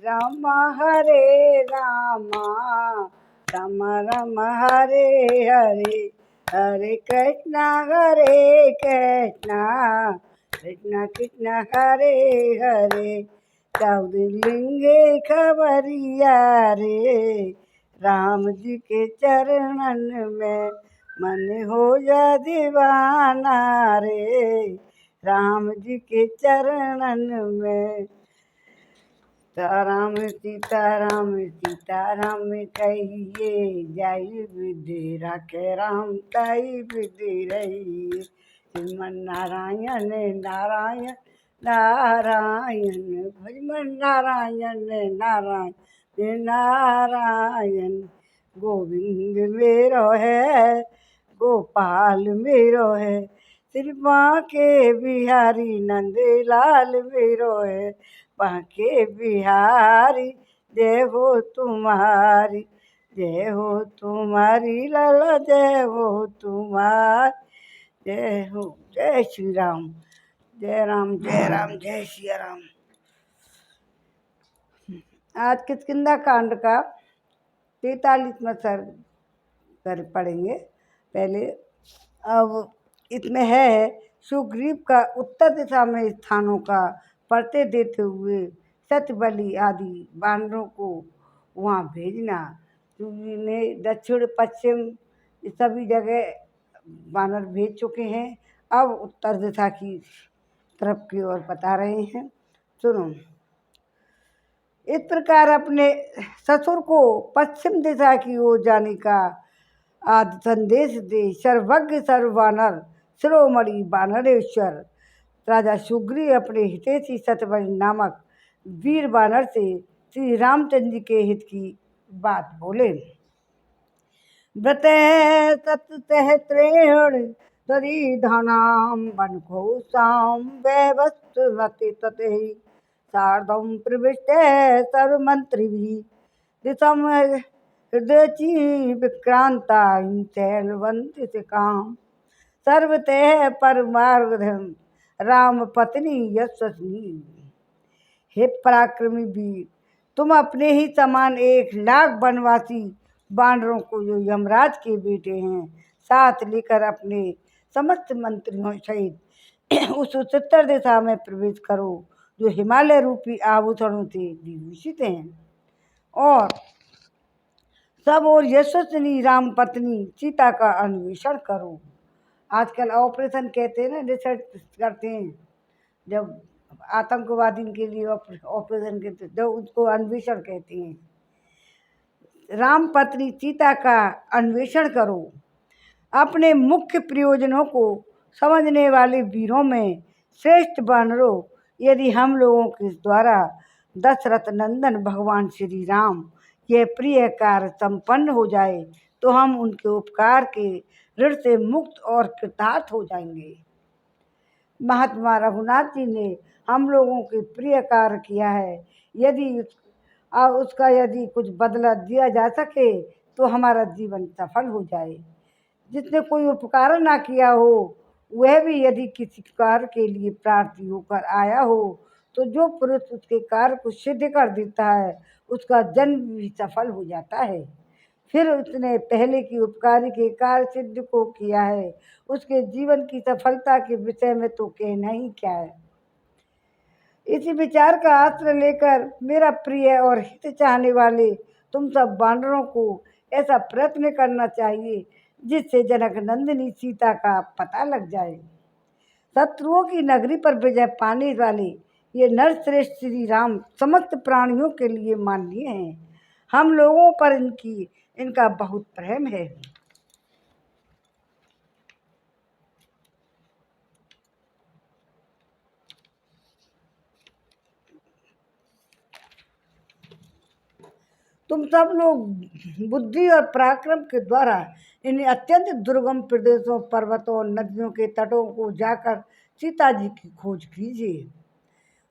राम हरे रामा राम राम हरे हरे हरे कृष्णा कृष्णा कृष्णा हरे हरे चौदलिंगे खबरिया रे राम जी के चरणन में मन हो जा दीवाना रे राम जी के चरणन में। सीताराम कहिए जाई विधि राखे राम ताई विधि रही श्रीमन नारायण नारायण नारायण भजमन नारायण नारायण नारायण गोविंद मेरो है गोपाल मेरो है श्री बांके बिहारी नंदलाल मेरो है बांके बिहारी जय हो तुम्हारी लाला जय हो तुम्हारी जय हो। जय श्री राम जय राम जय राम जय श्री राम। आज किष्किंधा कांड का 43वां सर्ग पढ़ेंगे। पहले अब इसमें है सुग्रीव का उत्तर दिशा में स्थानों का परते देते हुए सतबली आदि बानरों को वहाँ भेजना। सुग्रीव ने दक्षिण पश्चिम सभी जगह बानर भेज चुके हैं, अब उत्तर दिशा की तरफ की ओर बता रहे हैं। सुनो। इस प्रकार अपने ससुर को पश्चिम दिशा की ओर जाने का आदि संदेश दे सर्वज्ञ सर्ववानर शिरोमणि बानरेश्वर राजा सुग्रीव अपने हितैषी सतबली नामक वीर बानर से श्री रामचंद्र जी के हित की बात बोले। व्रत सत्सहस्रेण तरीधनाम वनघोषाम वैवस्वति तते सार्धम प्रविष्टे सर्वमंत्रिभिः दिशम हृदयची विक्रांता शैलवंती सिकाम सर्वतः परमार्गधम राम पत्नी यशस्वी। हे पराक्रमी वीर, तुम अपने ही समान 1,00,000 वनवासी बानरों को जो यमराज के बेटे हैं साथ लेकर अपने समस्त मंत्रियों सहित उस उत्तर दिशा में प्रवेश करो जो हिमालय रूपी आभूषणों से विभूषित हैं और सब और यशस्विनी राम पत्नी सीता का अन्वेषण करो। आजकल ऑपरेशन कहते हैं ना, रिसर्च करते हैं जब आतंकवादी के लिए ऑपरेशन कहते हैं, जब उसको अन्वेषण कहते हैं। राम पत्नी सीता का अन्वेषण करो। अपने मुख्य प्रयोजनों को समझने वाले वीरों में श्रेष्ठ बानरों, यदि हम लोगों के द्वारा दशरथ नंदन भगवान श्री राम यह प्रिय कार्य संपन्न हो जाए तो हम उनके उपकार के ऋण से मुक्त और कृतार्थ हो जाएंगे। महात्मा रघुनाथ जी ने हम लोगों के प्रिय कार्य किया है, यदि उसका यदि कुछ बदला दिया जा सके तो हमारा जीवन सफल हो जाए। जिसने कोई उपकार ना किया हो वह भी यदि किसी कार्य के लिए प्रार्थी होकर आया हो तो जो पुरुष उसके कार्य को सिद्ध कर देता है उसका जन्म भी सफल हो जाता है। फिर उसने पहले की उपकारी के कार्य सिद्ध को किया है, उसके जीवन की सफलता के विषय में तो कहना ही क्या है। इसी विचार का आश्रय लेकर मेरा प्रिय और हित चाहने वाले तुम सब बानरों को ऐसा प्रयत्न करना चाहिए जिससे जनक नंदिनी सीता का पता लग जाए। शत्रुओं की नगरी पर विजय पाने वाले ये नरश्रेष्ठ श्री राम समस्त प्राणियों के लिए माननीय हैं। हम लोगों पर इनका बहुत प्रेम है। तुम सब लोग बुद्धि और पराक्रम के द्वारा इन अत्यंत दुर्गम प्रदेशों, पर्वतों और नदियों के तटों को जाकर सीता जी की खोज कीजिए।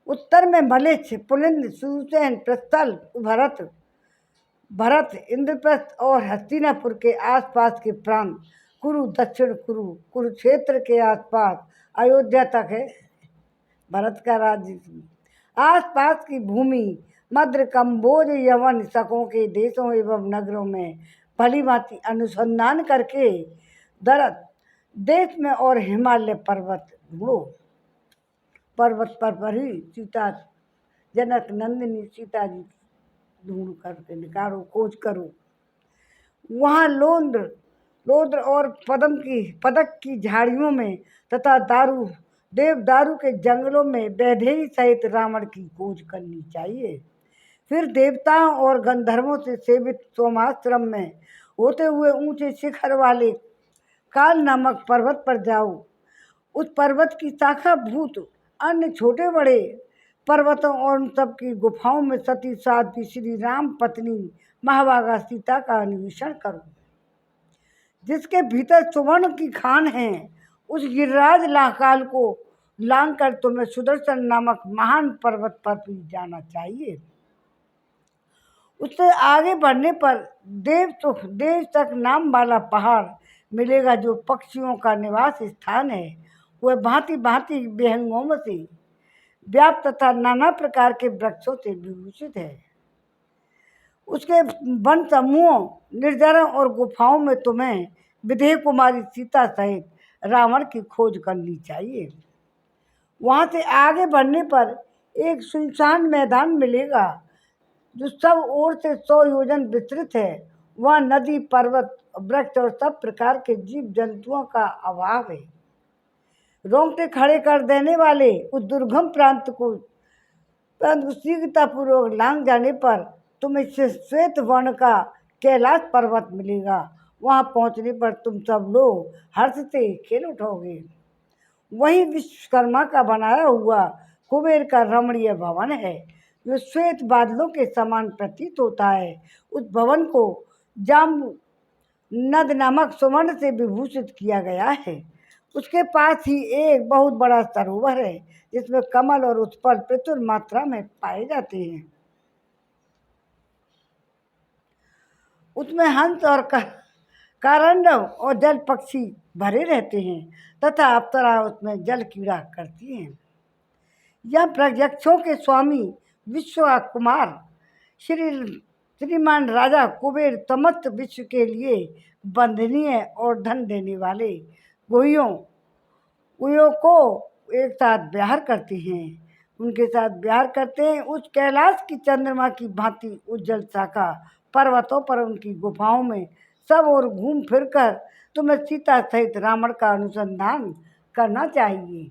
उत्तर में मलेच्छ, पुलिंद, सुसेन, प्रस्थल, भरत, इंद्रप्रस्थ और हस्तिनापुर के आसपास के प्रांत, कुरु, दक्षिण कुरुक्षेत्र के आसपास अयोध्या तक है भरत का राज्य, आसपास की भूमि मद्र कम्बोज यवन शकों के देशों एवं नगरों में भली भांति अनुसंधान करके दरत देश में और हिमालय पर्वत ढूंढो। पर्वत पर ही सीता जनक नंदिनी सीता जी ढूंढ करके निकालो, खोज करो। वहाँ लोद्र और पदक की झाड़ियों में तथा देवदारू के जंगलों में वैदेही सहित रावण की खोज करनी चाहिए। फिर देवताओं और गंधर्वों से सेवित सोमाश्रम में होते हुए ऊंचे शिखर वाले काल नामक पर्वत पर जाओ। उस पर्वत की शाखा भूत अन्य छोटे बड़े पर्वतों और उन सब की गुफाओं में सती साध्वी श्री राम पत्नी महाभागा सीता का अन्वेषण करो। जिसके भीतर सुवर्ण की खान है, उस गिरिराज लाहकाल को लांग कर तुम्हें सुदर्शन नामक महान पर्वत पर भी जाना चाहिए। उससे आगे बढ़ने पर देव तक नाम वाला पहाड़ मिलेगा, जो पक्षियों का निवास स्थान है। वह भांति भांति विहंगों से व्याप्त तथा नाना प्रकार के वृक्षों से विभूषित है। उसके वन समूहों, निर्जरों और गुफाओं में तुम्हें विदेह कुमारी सीता सहित रावण की खोज करनी चाहिए। वहाँ से आगे बढ़ने पर एक सुनसान मैदान मिलेगा, जो सब ओर से 100 योजन विस्तृत है। वहाँ नदी, पर्वत, वृक्ष और सब प्रकार के जीव जंतुओं का अभाव है। रोंगटे खड़े कर देने वाले उस दुर्गम प्रांत को शीघ्रतापूर्वक लांग जाने पर तुम्हें श्वेत वर्ण का कैलाश पर्वत मिलेगा। वहाँ पहुँचने पर तुम सब लोग हर्ष से खेल उठोगे। वही विश्वकर्मा का बनाया हुआ कुबेर का रमणीय भवन है, जो श्वेत बादलों के समान प्रतीत होता है। उस भवन को जाम्बू नद नामक सुवर्ण से विभूषित किया गया है। उसके पास ही एक बहुत बड़ा सरोवर है, जिसमें कमल और उत्पल प्रचुर मात्रा में पाए जाते हैं। उसमें हंस और कारंडव और जल पक्षी भरे रहते हैं तथा अप्सरा उसमें जल क्रीड़ा करती हैं। यह प्रयक्षों के स्वामी विश्व कुमार श्रीमान राजा कुबेर समस्त विश्व के लिए वंदनीय और धन देने वाले गुहियों को एक साथ विहार करते हैं। उनके साथ विहार करते हैं। उस कैलाश की चंद्रमा की भांति उज्जवल शाखा पर्वतों पर उनकी गुफाओं में सब और घूम फिर कर तुम्हें सीता सहित रावण का अनुसंधान करना चाहिए।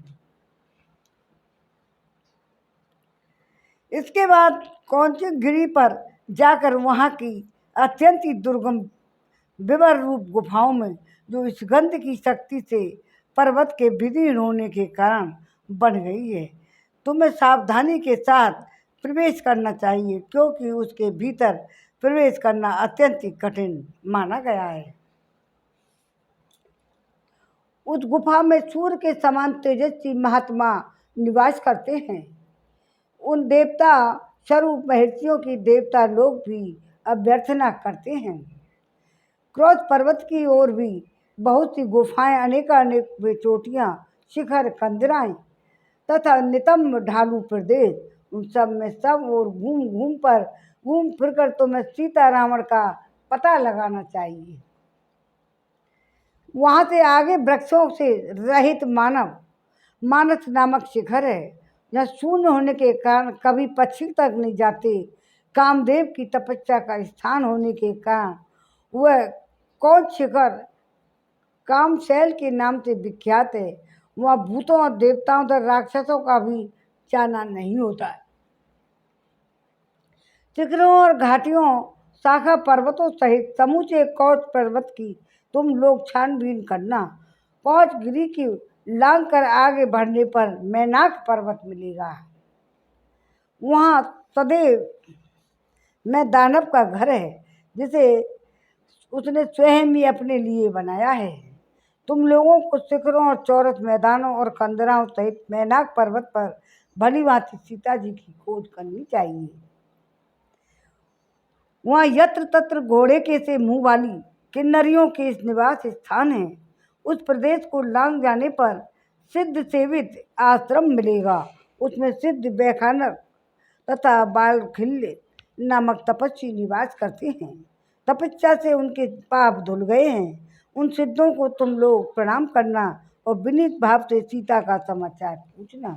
इसके बाद कौंचिक गिरी पर जाकर वहाँ की अत्यंत ही दुर्गम विवर रूप गुफाओं में, जो इस गंध की शक्ति से पर्वत के विदीर्ण होने के कारण बन गई है, तुम्हें सावधानी के साथ प्रवेश करना चाहिए, क्योंकि उसके भीतर प्रवेश करना अत्यंत ही कठिन माना गया है। उस गुफा में सूर्य के समान तेजस्वी महात्मा निवास करते हैं। उन देवता स्वरूप महर्षियों की देवता लोग भी अभ्यर्थना करते हैं। क्रोध पर्वत की ओर भी बहुत सी गुफाएं, अनेक चोटियाँ, शिखर, कंदराएं तथा नितंब ढालू प्रदेश, उन सब में सब और घूम फिर कर तुम्हें सीता रावण का पता लगाना चाहिए। वहाँ से आगे वृक्षों से रहित मानस नामक शिखर है, जहाँ शून्य होने के कारण कभी पक्षी तक नहीं जाते। कामदेव की तपस्या का स्थान होने के कारण वह कौन शिखर कामशैल के नाम से विख्यात है। वहाँ भूतों और देवताओं तथा राक्षसों का भी जाना नहीं होता है। शिखरों और घाटियों, शाखा पर्वतों सहित समूचे कौच पर्वत की तुम लोग छानबीन करना। कौच गिरी की लांग कर आगे बढ़ने पर मैनाक पर्वत मिलेगा। वहाँ सदैव में दानव का घर है, जिसे उसने स्वयं ही अपने लिए बनाया है। तुम लोगों को शिखरों और चौरस मैदानों और कंदराओं सहित मैनाक पर्वत पर भली भांति सीता जी की खोज करनी चाहिए। वहाँ यत्र तत्र घोड़े के से मुँह वाली किन्नरियों के निवास स्थान है। उस प्रदेश को लांग जाने पर सिद्ध सेवित आश्रम मिलेगा। उसमें सिद्ध बैखानक तथा बालखिल्य नामक तपस्वी निवास करते हैं। तपस्या से उनके पाप धुल गए हैं। उन सिद्धों को तुम लोग प्रणाम करना और विनीत भाव से सीता का समाचार पूछना।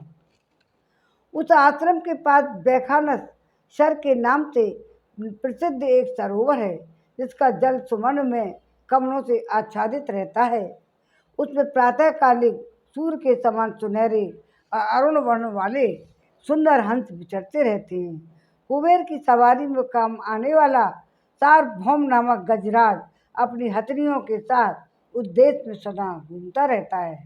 उस आश्रम के पास बैखानस शर के नाम से प्रसिद्ध एक सरोवर है, जिसका जल सुवर्ण में कमलों से आच्छादित रहता है। उसमें प्रातःकालिक सूर्य के समान सुनहरे और अरुण वर्ण वाले सुंदर हंस विचरते रहते हैं। कुबेर की सवारी में काम आने वाला सार्वभौम नामक गजराज अपनी हथनियों के साथ उस देश में सदा घूमता रहता है।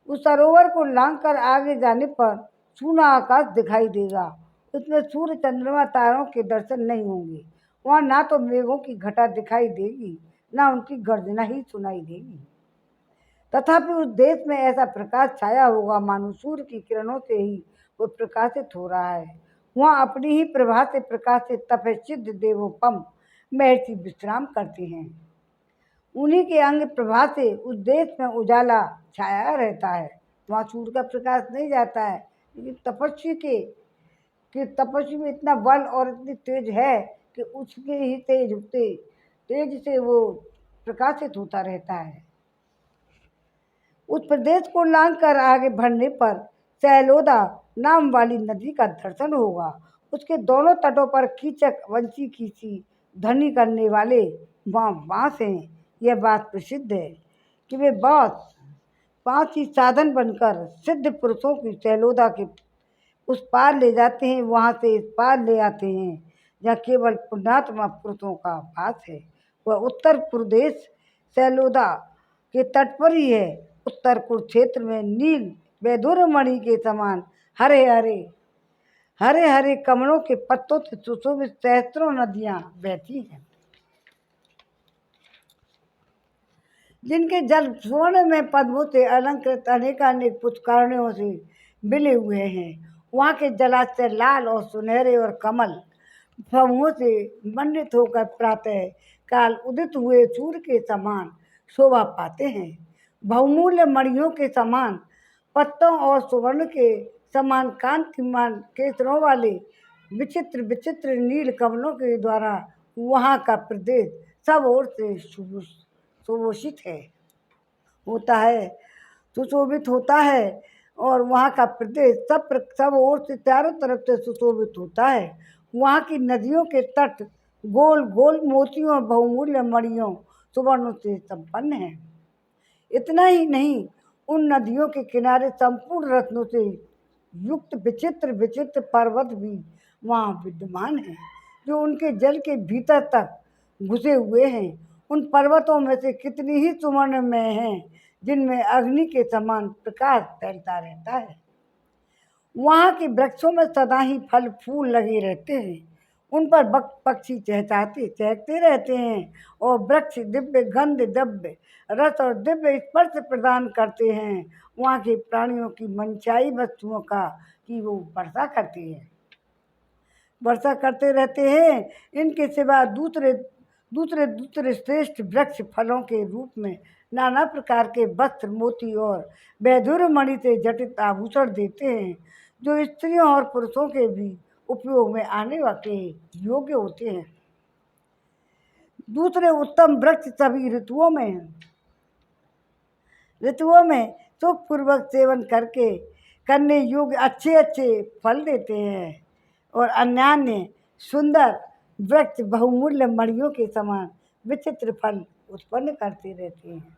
उस सरोवर को लांघकर आगे जाने पर सूना आकाश दिखाई देगा। उसमें सूर्य चंद्रमा तारों के दर्शन नहीं होंगे। वहाँ ना तो मेघों की घटा दिखाई देगी, ना उनकी गर्जना ही सुनाई देगी। तथापि उस देश में ऐसा प्रकाश छाया होगा मानो सूर्य की किरणों से ही वो प्रकाशित हो रहा है। वहाँ अपनी ही प्रभा से प्रकाशित तपस्सिद्ध देवोपम महर्षि विश्राम करते हैं। उन्हीं के अंग प्रभा से उस देश में उजाला छाया रहता है। वहाँ सूर्य का प्रकाश नहीं जाता है, लेकिन तपस्वी में इतना बल और इतनी तेज है कि उसके ही तेज से वो प्रकाशित होता रहता है। उस प्रदेश को लांघकर आगे बढ़ने पर सैलोदा नाम वाली नदी का दर्शन होगा। उसके दोनों तटों पर कीचक वंशी की सी ध्वनि करने वाले वहाँ बाँस हैं। यह बात प्रसिद्ध है कि वे बाँस 5 ही साधन बनकर सिद्ध पुरुषों की सैलोदा के उस पार ले जाते हैं, वहाँ से इस पार ले आते हैं जहाँ केवल पुण्यात्मा पुरुषों का वास है। वह उत्तर प्रदेश सैलोदा के तट पर ही है। उत्तर कुरुक्षेत्र में नील वैदुरमणि के समान हरे हरे कमलों के पत्तों से सुशोभित सहस्त्रों नदियाँ बहती हैं, जिनके जल स्वर्ण में पद्मों से अलंकृत अनेकानेक पुष्करणियों से मिले हुए हैं। वहाँ के जलाशय लाल और सुनहरे और कमल फलों से मंडित होकर प्रातः काल उदित हुए सूर्य के समान शोभा पाते हैं। बहुमूल्य मणियों के समान पत्तों और सुवर्ण के समान कांतिमान केसरों वाले विचित्र विचित्र नील कमलों के द्वारा वहाँ का प्रदेश सब ओर से सुशोभित होता है, सुशोभित होता है और वहाँ का प्रदेश सब ओर से चारों तरफ से सुशोभित होता है। वहाँ की नदियों के तट गोल गोल मोतियों और बहुमूल्य मणियों सुवर्णों से संपन्न हैं। इतना ही नहीं, उन नदियों के किनारे संपूर्ण रत्नों से युक्त विचित्र विचित्र पर्वत भी वहाँ विद्यमान हैं, जो उनके जल के भीतर तक घुसे हुए हैं। उन पर्वतों में से कितनी ही सुवर्णमय हैं, जिनमें अग्नि के समान प्रकाश फैलता रहता है। वहाँ के वृक्षों में सदा ही फल फूल लगे रहते हैं। उन पर पक्षी चहकते रहते हैं और वृक्ष दिव्य गंध दिव्य रस और दिव्य स्पर्श प्रदान करते हैं। वहाँ के प्राणियों की मनचाही वस्तुओं की वो वर्षा करते रहते हैं। इनके सिवा दूसरे श्रेष्ठ वृक्ष फलों के रूप में नाना प्रकार के वस्त्र मोती और वैदुर्यमणि से जटित आभूषण देते हैं, जो स्त्रियों और पुरुषों के भी उपयोग में आने वाले योग्य होते हैं। दूसरे उत्तम वृक्ष सभी ऋतुओं में सुखपूर्वक सेवन करने योग्य अच्छे फल देते हैं और अन्यान्य सुंदर वृक्ष बहुमूल्य मणियों के समान विचित्र फल उत्पन्न करते रहते हैं।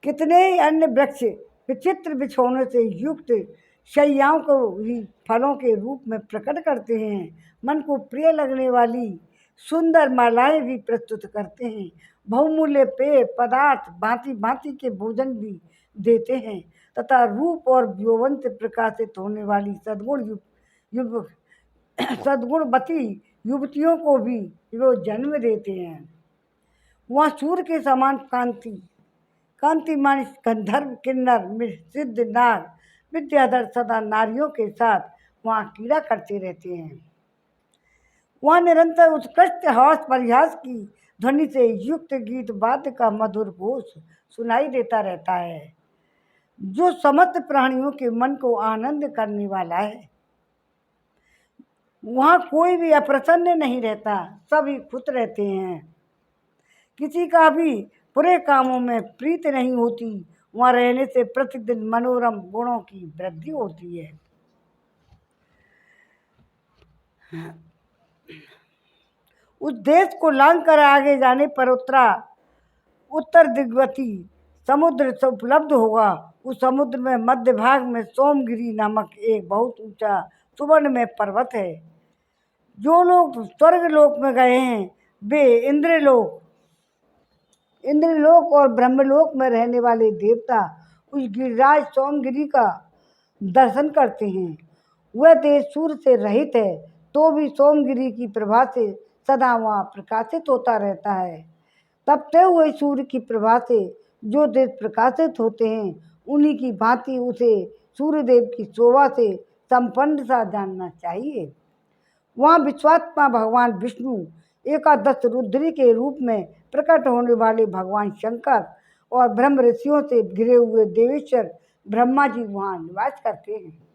कितने ही अन्य वृक्ष विचित्र बिछौनों से युक्त शैयाओं को ही फलों के रूप में प्रकट करते हैं। मन को प्रिय लगने वाली सुंदर मालाएं भी प्रस्तुत करते हैं। बहुमूल्य पेय पदार्थ भांति भांति के भोजन भी देते हैं तथा रूप और यौवन से प्रकाशित होने वाली सद्गुणवती युवतियों को भी वो जन्म देते हैं। वहाँ सूर्य के समान कांतिमान गंधर्व किन्नर सिद्ध नाग विद्याधर सदा नारियों के साथ वहाँ क्रीड़ा करते रहते हैं। वहाँ निरंतर उत्कृष्ट हास परिहास की ध्वनि से युक्त गीत वाद्य का मधुर घोष सुनाई देता रहता है, जो समस्त प्राणियों के मन को आनंद करने वाला है। वहाँ कोई भी अप्रसन्न नहीं रहता, सभी खुश रहते हैं। किसी का भी बुरे कामों में प्रीति नहीं होती। वहाँ रहने से प्रतिदिन मनोरम गुणों की वृद्धि होती है। उस देश को लांग कर आगे जाने पर उत्तर दिग्वती समुद्र से उपलब्ध होगा। उस समुद्र में मध्य भाग में सोमगिरी नामक एक बहुत ऊंचा सुवर्ण में पर्वत है। जो लोग स्वर्ग लोक में गए हैं वे इंद्रलोक और ब्रह्मलोक में रहने वाले देवता उस गिरिराज सोमगिरी का दर्शन करते हैं। वह देश सूर्य से रहित है, तो भी सोमगिरी की प्रभा से सदा वहाँ प्रकाशित होता रहता है। तपते हुए सूर्य की प्रभा से जो देश प्रकाशित होते हैं, उन्हीं की भांति उसे सूर्यदेव की शोभा से संपन्न सा जानना चाहिए। वहाँ विश्वात्मा भगवान विष्णु, एकादश रुद्री के रूप में प्रकट होने वाले भगवान शंकर और ब्रह्म ऋषियों से घिरे हुए देवेश्वर ब्रह्मा जी वहाँ निवास करते हैं।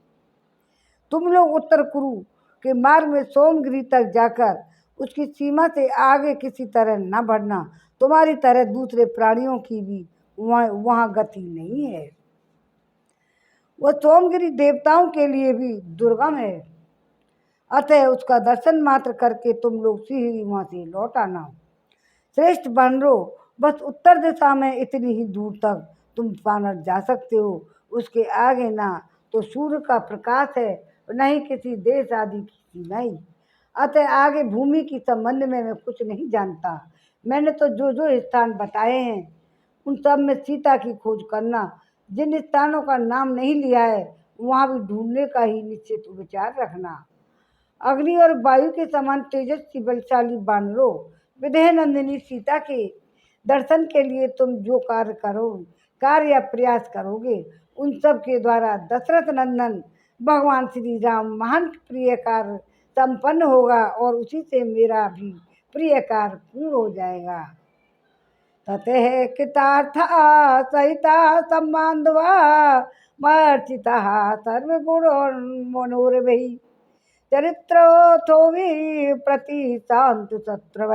तुम लोग उत्तर कुरु के मार्ग में सोमगिरी तक जाकर उसकी सीमा से आगे किसी तरह न बढ़ना। तुम्हारी तरह दूसरे प्राणियों की भी वहाँ गति नहीं है। वह सोमगिरी देवताओं के लिए भी दुर्गम है, अतः उसका दर्शन मात्र करके तुम लोग शीघ्र वहाँ से लौट आना। श्रेष्ठ वानरों, बस उत्तर दिशा में इतनी ही दूर तक तुम वानर जा सकते हो। उसके आगे ना तो सूर्य का प्रकाश है, न ही किसी देश आदि की सीमा ही। अतः आगे भूमि की संबंध में मैं कुछ नहीं जानता। मैंने तो जो जो स्थान बताए हैं उन सब में सीता की खोज करना। जिन स्थानों का नाम नहीं लिया है वहाँ भी ढूंढने का ही निश्चित विचार रखना। अग्नि और वायु के समान तेजस्वी बलशाली वानरों, विदेह नंदिनी सीता के दर्शन के लिए तुम जो कार्य या प्रयास करोगे, उन सब के द्वारा दशरथ नंदन भगवान श्री राम महान प्रिय कार्य संपन्न होगा और उसी से मेरा भी प्रिय कार्य पूर्ण हो जाएगा। ततः कृतार्था सहिता संबांधवा मर्चिता सर्वगुणोन्मनोरभि चरित्रोथो भी प्रति शांत शत्रव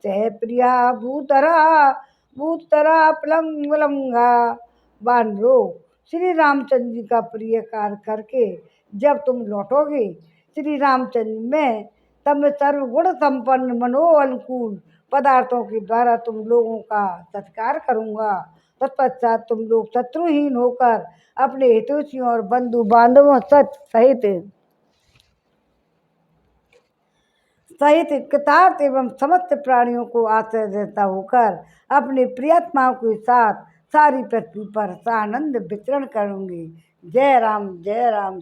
सह प्रिया भूतरा पलंगा। वानरो, श्री रामचंद्र जी का प्रिय कार्य करके जब तुम लौटोगे, श्री रामचंद्र में तब सर्वगुण संपन्न मनोअनुकूल पदार्थों के द्वारा तुम लोगों का सत्कार करूँगा। तत्पश्चात तुम लोग शत्रुहीन होकर अपने हितैषियों और बंधु बांधवों सहित कृतार्थ एवं समस्त प्राणियों को आश्रय देता होकर अपने प्रियतमाओं के साथ सारी पृथ्वी पर सानंद विचरण करूँगी। जय राम सिया राम,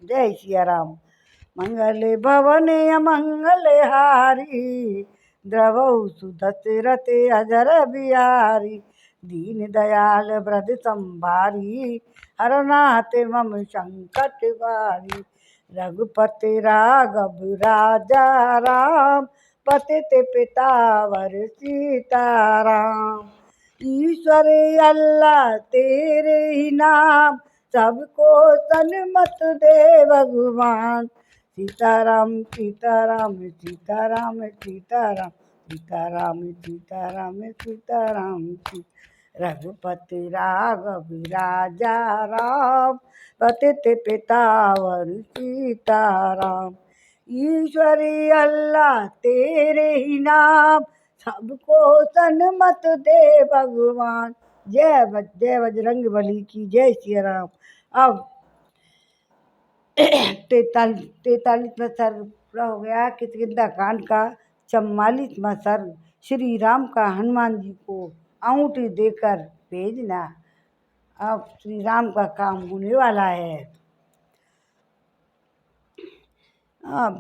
जय सिया राम। मंगल भवन अमंगल हारी, द्रवौ सुदशरथ अजर बिहारी। दीन दयाल वृद्ध संभारी, हरनाथ मम संकट बारी। रघुपति राघव राजा राम, पतित पितावर सीताराम। ईश्वर अल्लाह तेरे ही नाम, सबको सन्मत दे भगवान। सीताराम सीताराम सीताराम सीताराम सीताराम सीताराम सीताराम। रघुपति राघव राजा राम, पतित पितावर सीताराम। ईश्वरी अल्लाह तेरे ही नाम, सबको सन्मत दे भगवान। जय बजरंग बली की जय श्री राम। अब 43वां सर्ग पूरा हो गया। किष्किंधा कांड का 44वां सर्ग। श्री राम का हनुमान जी को अंगूठी देकर भेजना। अब श्री राम का काम होने वाला है।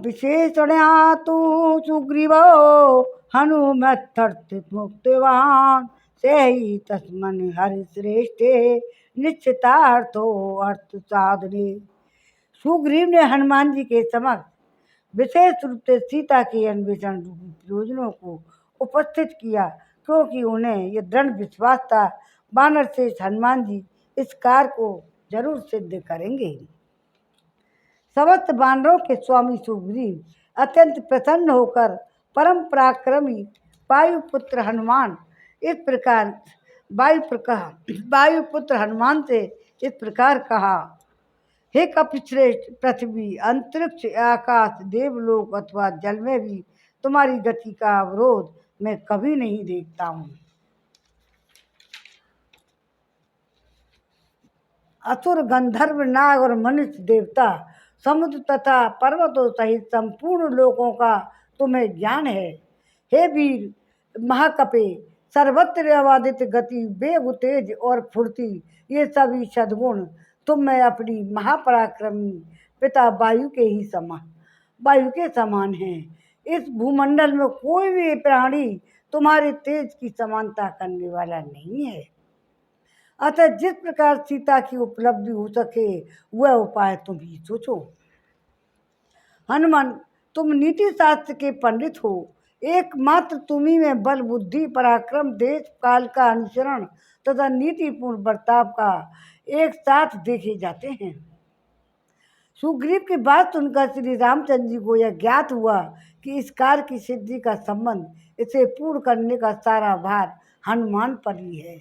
विशेषणया तु सुग्रीवो हनुमत्थर्थ मुक्तवान, सेहि तस्मन् हरिश्रेष्ठे निश्चितार्थो अर्थ साधने। सुग्रीव ने हनुमान जी के समक्ष विशेष रूप से सीता के अन्वेषण रूपी प्रयोजनों को उपस्थित किया, क्योंकि उन्हें यह दृढ़ विश्वास था वानर श्रेष्ठ हनुमान जी इस कार्य को जरूर सिद्ध करेंगे। समस्त बानरों के स्वामी सुग्रीव अत्यंत प्रसन्न होकर परम पराक्रमी वायुपुत्र हनुमान इस प्रकार वायुपुत्र हनुमान से इस प्रकार कहा, हे कपिश्रेष्ठ, पृथ्वी, अंतरिक्ष, आकाश, देवलोक अथवा जल में भी तुम्हारी गति का अवरोध मैं कभी नहीं देखता हूँ। असुर, गंधर्व, नाग और मनुष्य, देवता, समुद्र तथा पर्वतों सहित संपूर्ण लोकों का तुम्हें ज्ञान है। हे वीर महाकपे, सर्वत्र अबाधित गति, वेग, तेज और फुर्ती, ये सभी सद्गुण तुम में अपनी महापराक्रमी पिता वायु के समान हैं। इस भूमंडल में कोई भी प्राणी तुम्हारे तेज की समानता करने वाला नहीं है। अतः जिस प्रकार सीता की उपलब्धि हो सके वह उपाय तुम ही सोचो। हनुमान, तुम नीति शास्त्र के पंडित हो। एकमात्र तुम्ही में बल, बुद्धि, पराक्रम, देश काल का अनुसरण तथा नीतिपूर्ण बर्ताव का एक साथ देखे जाते हैं। सुग्रीव की बात सुनकर श्री रामचंद्र जी को यह ज्ञात हुआ कि इस कार्य की सिद्धि का संबंध इसे पूर्ण करने का सारा भार हनुमान पर ही है।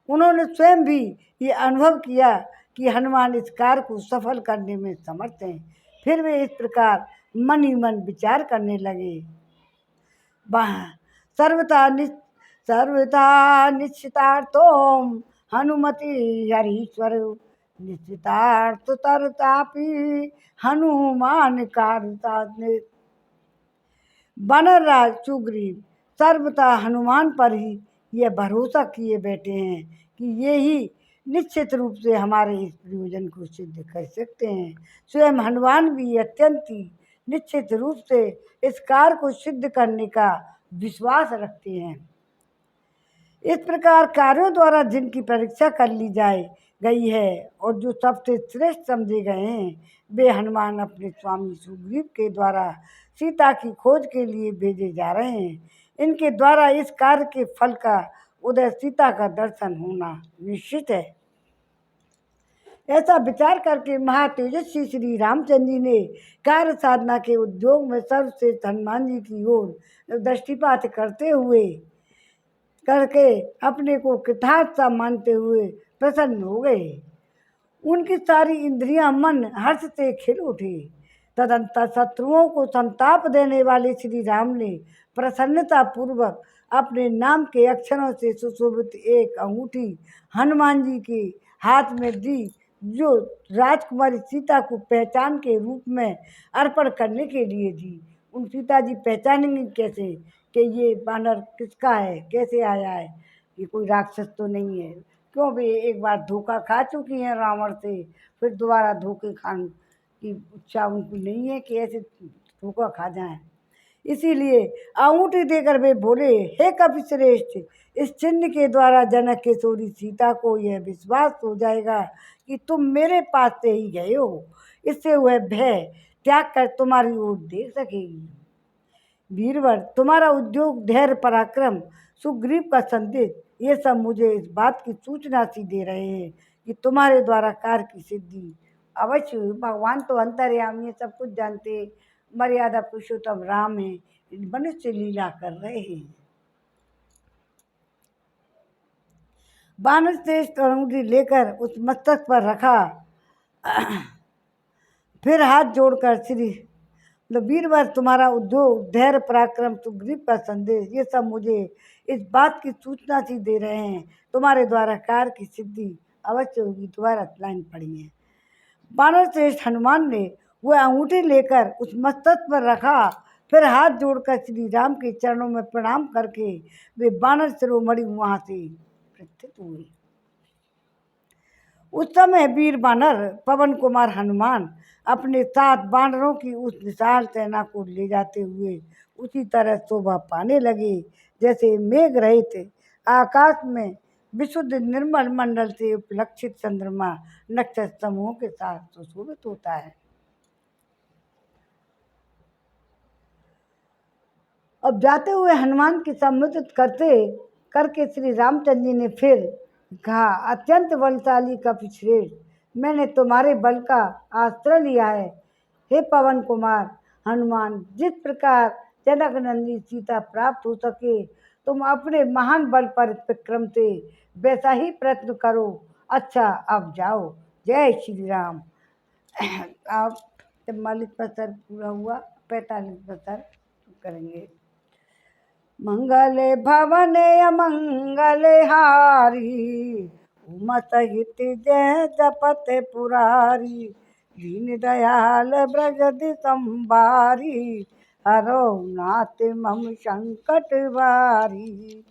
उन्होंने स्वयं भी ये अनुभव किया कि हनुमान इस कार्य को सफल करने में समर्थ हैं। फिर वे इस प्रकार मन ही मन विचार करने लगे, सर्वथा निश्चितार्थोम हनुमति हरीश्वर, निश्चितार्थ तरतापि हनुमान कार्य। वानरराज सुग्रीव सर्वथा हनुमान पर ही यह भरोसा किए बैठे हैं कि ये ही निश्चित रूप से हमारे इस प्रयोजन को सिद्ध कर सकते हैं। स्वयं हनुमान भी अत्यंत ही निश्चित रूप से इस कार्य को सिद्ध करने का विश्वास रखते हैं। इस प्रकार कार्यों द्वारा जिनकी परीक्षा कर ली गई है और जो सबसे श्रेष्ठ समझे गए हैं, वे हनुमान अपने स्वामी सुग्रीव के द्वारा सीता की खोज के लिए भेजे जा रहे हैं। इनके द्वारा इस कार्य के फल का उदय, सीता का दर्शन होना निश्चित है। ऐसा विचार करके महातेजस्वी श्री रामचंद्र जी ने कार्य साधना के उद्योग में सर्वश्रेष्ठ हनुमान जी की ओर दृष्टिपात करके अपने को कृतार्थ सा मानते हुए प्रसन्न हो गए। उनकी सारी इंद्रियां मन हर्ष से खिल उठी। तदंतर शत्रुओं को संताप देने वाले श्री राम ने प्रसन्नता पूर्वक अपने नाम के अक्षरों से सुशोभित एक अंगूठी हनुमान जी के हाथ में दी, जो राजकुमारी सीता को पहचान के रूप में अर्पण करने के लिए दी। उन सीता जी पहचानेंगे कैसे कि ये बानर किसका है, कैसे आया है, ये कोई राक्षस तो नहीं है। क्यों वे एक बार धोखा खा चुकी हैं रावण से, फिर दोबारा धोखे खाने की इच्छा उनको नहीं है कि ऐसे धोखा खा जाएं। इसीलिए अंगूठी देकर वे बोले, हे कपिश्रेष्ठ, इस चिन्ह के द्वारा जनक किशोरी सीता को यह विश्वास हो जाएगा कि तुम मेरे पास से ही गए हो। इससे वह भय त्याग कर तुम्हारी ओर देख सकेगी। वीरवर, तुम्हारा उद्योग, धैर्य, पराक्रम, सुग्रीव का संदेश, ये सब मुझे इस बात की सूचना सी दे रहे हैं कि तुम्हारे द्वारा कार्य की सिद्धि अवश्य हुई। भगवान तो अंतर्यामी, सब कुछ जानते, मर्यादा पुरुषोत्तम राम है, मनुष्य लीला कर रहे हैं। वानर श्रेष्ठ अंगूठी लेकर उस मस्तक पर रखा, फिर हाथ जोड़कर श्री वीरवर, तुम्हारा उद्योग, धैर्य, पराक्रम, सुग्रीव का संदेश, ये सब मुझे इस बात की सूचना सी दे रहे हैं तुम्हारे द्वारा कार्य की सिद्धि अवश्य होगी। दोबारा लाइन पढ़ी है। वानर श्रेष्ठ हनुमान ने वह अंगूठी लेकर उस मस्तक पर रखा, फिर हाथ जोड़कर श्री राम के चरणों में प्रणाम करके वे वानर शिरोमणि वहाँ से प्रस्थित हुए। उस समय वीर वानर पवन कुमार हनुमान अपने साथ वानरों की उस विशाल सेना को ले जाते हुए उसी तरह शोभा पाने लगे जैसे मेघ रहित आकाश में विशुद्ध निर्मल मंडल से उपलक्षित चंद्रमा नक्षत्र समूहों के साथ सुशोभित होता है। अब जाते हुए हनुमान की संबोधित करके श्री रामचंद्र जी ने फिर कहा, अत्यंत बलशाली कपिश्रेष्ठ, मैंने तुम्हारे बल का आश्रय लिया है। हे पवन कुमार हनुमान, जिस प्रकार जनक नंदी सीता प्राप्त हो सके तुम अपने महान बल पर विक्रम से वैसा ही प्रयत्न करो। अच्छा अब जाओ। जय श्री राम। आप 44 पत्थर पूरा हुआ, 45 पत्थर करेंगे। मंगल भवन अमंगल हारी, उमा सहित जय जपत पुरारी। दीन दयाल ब्रज संबारी, हरो नाथ मम संकट बारी।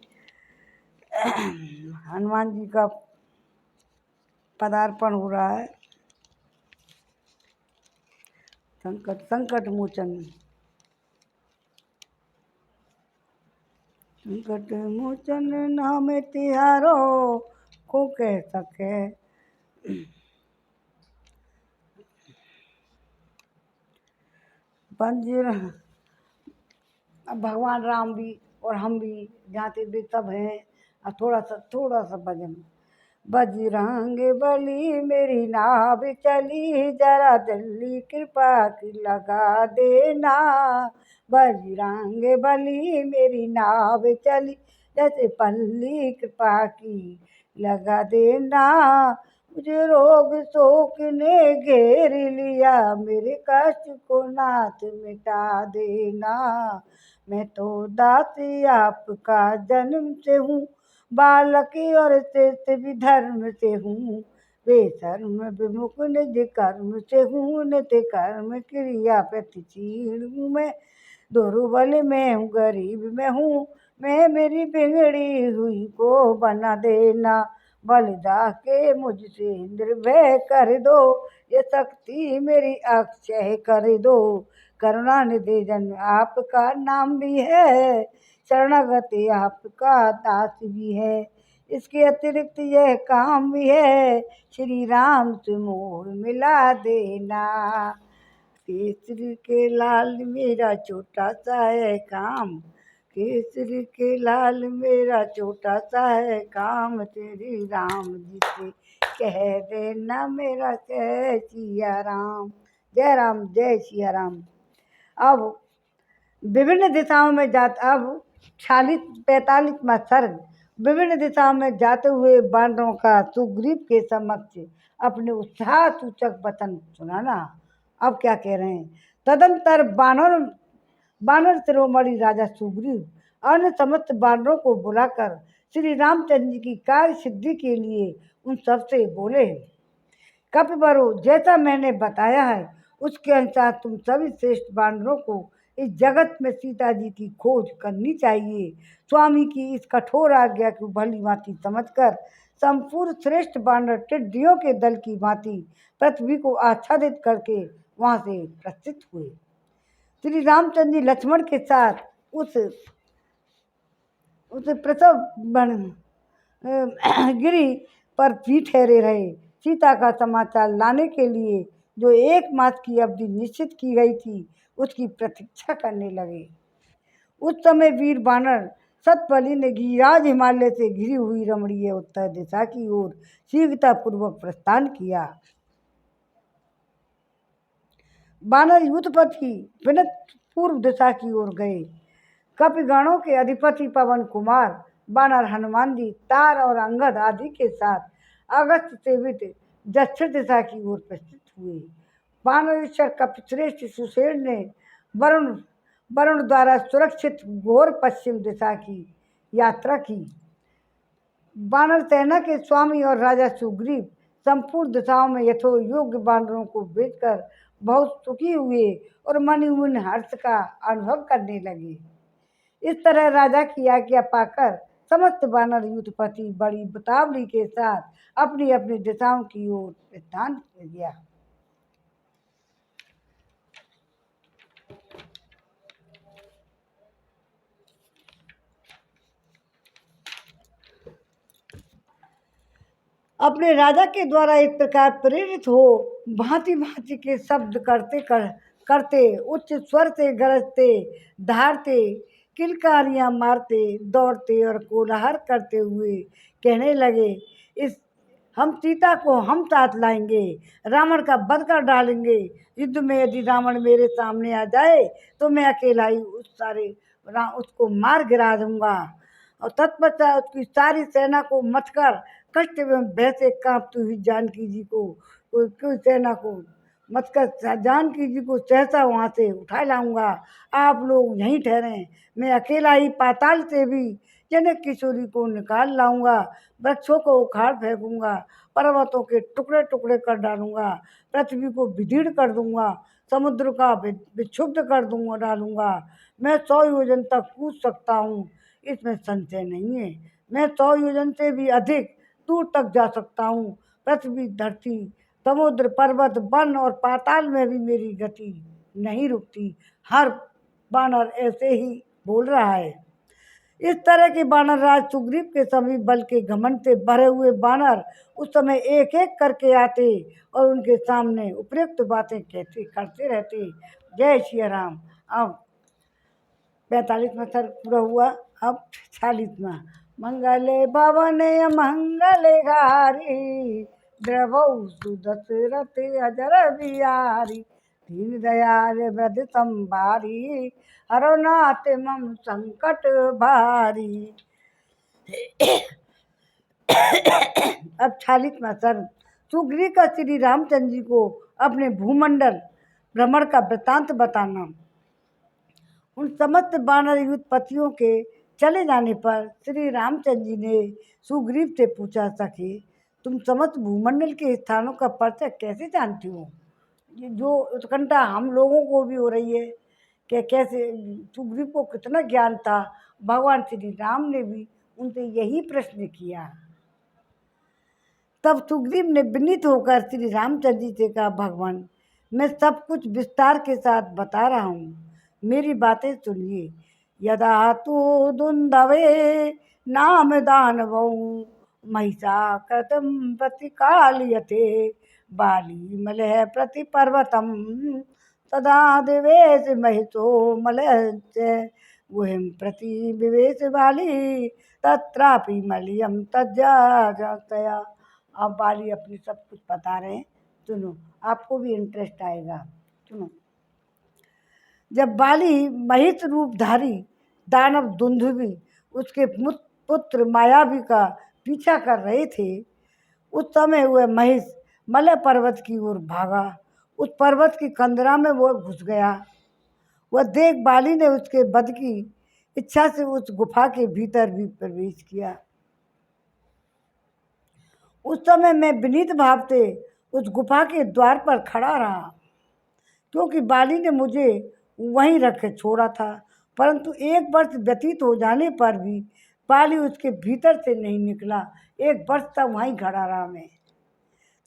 हनुमान जी का पदार्पण हो रहा है। संकट मोचन, संकट मोचन नाम तिहारो, को कह सके। पंजीर अब भगवान राम भी और हम भी जाते भी सब हैं। और थोड़ा सा भजन। बजरंग बली मेरी नाव चली, जरा जल्दी कृपा की लगा देना। बजरंग बली मेरी नाव चली, जैसे पल्ली कृपा की लगा देना। मुझे रोग शोक ने घेर लिया, मेरे कष्ट को नाथ मिटा देना। मैं तो दासी आपका जन्म से हूँ, बालक और शिष्य भी धर्म से हूँ। बेशर्म विमुख निज कर्म से हूँ, नित्य कर्म क्रिया प्रतिशील हूँ। मैं दुर्बल में हूँ, गरीब में हूँ, मैं मेरी बिगड़ी हुई को बना देना। बलिदा के मुझसे निर्भय कर दो, ये शक्ति मेरी अक्षय कर दो। करुणा निधि जन आपका नाम भी है, शरणागति आपका दास भी है। इसके अतिरिक्त यह काम भी है, श्री राम से मोह मिला देना। केसरी के लाल मेरा छोटा सा है काम, केसरी के लाल मेरा छोटा सा है काम। तेरी राम जी से कह देना मेरा जय सिया राम। जय राम, जय सिया राम। अब विभिन्न दिशाओं में जाते, अब 45वां सर्ग। विभिन्न दिशाओं में जाते हुए बानरों का सुग्रीव के समक्ष अपने उत्साह सूचक वचन सुनाना। अब क्या कह रहे हैं? तदंतर बानर शिरोमणि राजा सुग्रीव अन्य समस्त बानरों को बुलाकर श्री रामचंद्र जी की कार्य सिद्धि के लिए उन सबसे बोले, कपिवरो, जैसा मैंने बताया है उसके अनुसार तुम सभी श्रेष्ठ बानरों को इस जगत में सीता जी की खोज करनी चाहिए। स्वामी की इस कठोर आज्ञा को भली भांति समझकर संपूर्ण श्रेष्ठ बानर टिड्डियों के दल की भांति पृथ्वी को आच्छादित करके वहां से प्रस्थित हुए। श्री रामचंद्र जी लक्ष्मण के साथ उस प्रसव गिरी पर भी ठहरे रहे। सीता का समाचार लाने के लिए जो 1 मास की अवधि निश्चित की गई थी उसकी प्रतीक्षा करने लगे। उस समय वीर बानर सतबली ने गिरिराज हिमालय से घिरी हुई रमणीय उत्तर दिशा की ओर शीघ्रतापूर्वक प्रस्थान किया। बानर युद्धपति विनत पूर्व दिशा की ओर गए। कपिगणों के अधिपति पवन कुमार बानर हनुमान जी, तार और अंगद आदि के साथ अगस्त सेवित दक्षिण दिशा की ओर प्रस्थित हुए। बानरेश्वर कपिश्रेष्ठ सुषेण ने वरुण द्वारा सुरक्षित घोर पश्चिम दिशा की यात्रा की। बानर सेना के स्वामी और राजा सुग्रीव संपूर्ण दिशाओं में यथो योग्य बानरों को भेजकर बहुत सुखी हुए और मन ही मन हर्ष का अनुभव करने लगे। इस तरह राजा की आज्ञा पाकर समस्त बानर युद्धपति बड़ी बतावली के साथ अपनी अपनी दिशाओं की ओर प्रस्थान किया। अपने राजा के द्वारा इस प्रकार प्रेरित हो भांति भांति के शब्द करते उच्च स्वर से गरजते, धारते, किलकारियां मारते, दौड़ते और कोलाहल करते हुए कहने लगे, इस हम सीता को हम साथ लाएंगे, रावण का वध कर डालेंगे। युद्ध में यदि रावण मेरे सामने आ जाए तो मैं अकेला ही उस सारे उसको मार गिरा दूंगा। और तत्पश्चात उसकी सारी सेना को मथकर कष्ट एवं भय से कांपती हुई जानकी जी को की सेना को मथकर जानकी जी को सहसा वहाँ से उठा लाऊंगा। आप लोग यहीं ठहरें, मैं अकेला ही पाताल से भी जनक किशोरी को निकाल लाऊंगा। वृक्षों को उखाड़ फेंकूंगा, पर्वतों के टुकड़े टुकड़े कर डालूंगा, पृथ्वी को विदीर्ण कर दूंगा, समुद्र का विक्षुब्ध कर दूंगा डालूंगा। मैं 100 योजन तक कूद सकता हूँ, इसमें संशय नहीं है। मैं 100 योजन से भी अधिक दूर तक जा सकता हूँ। पृथ्वी, धरती, समुद्र, पर्वत, वन और पाताल में भी मेरी गति नहीं रुकती। हर बानर ऐसे ही बोल रहा है। इस तरह के बानर राज सुग्रीव के सभी बल के घमंड से भरे हुए बानर उस समय एक एक करके आते और उनके सामने उपयुक्त बातें कहते करते रहते। जय श्री राम। अब 45वां सर्ग पूरा हुआ। अब 46वां। मंगले भवन मंगले घारी, द्रवौ सुदशरथ अजर बिहारी। दीन दयाल वृद्ध संभारी, हरो नाथ मम संकट भारी। अब 46वां सर्ग। सुग्रीव का श्री रामचंद्र जी को अपने भूमंडल भ्रमण का वृतांत बताना। उन समस्त वानर युद्धपतियों के चले जाने पर श्री रामचंद्र जी ने सुग्रीव से पूछा, सखी तुम समस्त भूमंडल के स्थानों का परिचय कैसे जानती हो? ये जो उत्कंठा हम लोगों को भी हो रही है कि कैसे सुग्रीव को कितना ज्ञान था, भगवान श्री राम ने भी उनसे यही प्रश्न किया। तब सुग्रीव ने विनीत होकर श्री रामचंद्र जी से कहा, भगवान मैं सब कुछ विस्तार के साथ बता रहा हूँ, मेरी बातें सुनिए। यदा तो दुंदवे नाम दानवौ, महिषा कृतम प्रतिकालियते, बाली मलय प्रति पर्वतम, तदा दिवेश महिषो मलय गुहिम प्रति विवेश बाली, तत्रापि मलियम तज्जा। अब बाली अपनी सब कुछ बता रहे हैं, सुनो, आपको भी इंटरेस्ट आएगा, सुनो। जब बाली महिष रूपधारी दानव दुंदुभि उसके पुत्र मायावी का पीछा कर रहे थे, उस समय वह महिष मलय पर्वत की ओर भागा। उस पर्वत की कंदरा में वो घुस गया। वह देख बाली ने उसके वध की इच्छा से उस गुफा के भीतर भी प्रवेश किया। उस समय मैं विनीत भाव से उस गुफा के द्वार पर खड़ा रहा, क्योंकि बाली ने मुझे वहीं रख छोड़ा था। परंतु 1 वर्ष व्यतीत हो जाने पर भी बाली उसके भीतर से नहीं निकला। 1 वर्ष तक वहीं खड़ा रहा मैं।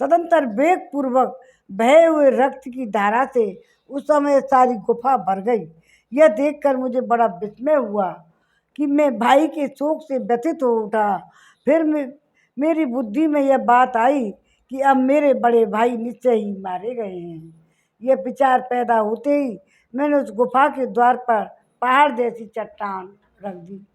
तदंतर वेग पूर्वक बहे हुए रक्त की धारा से उस समय सारी गुफा भर गई। यह देखकर मुझे बड़ा विस्मय हुआ कि मैं भाई के शोक से व्यथित हो उठा। फिर मेरी बुद्धि में यह बात आई कि अब मेरे बड़े भाई निश्चय ही मारे गए हैं। यह विचार पैदा होते ही मैंने उस गुफा के द्वार पर पहाड़ जैसी चट्टान रख दी।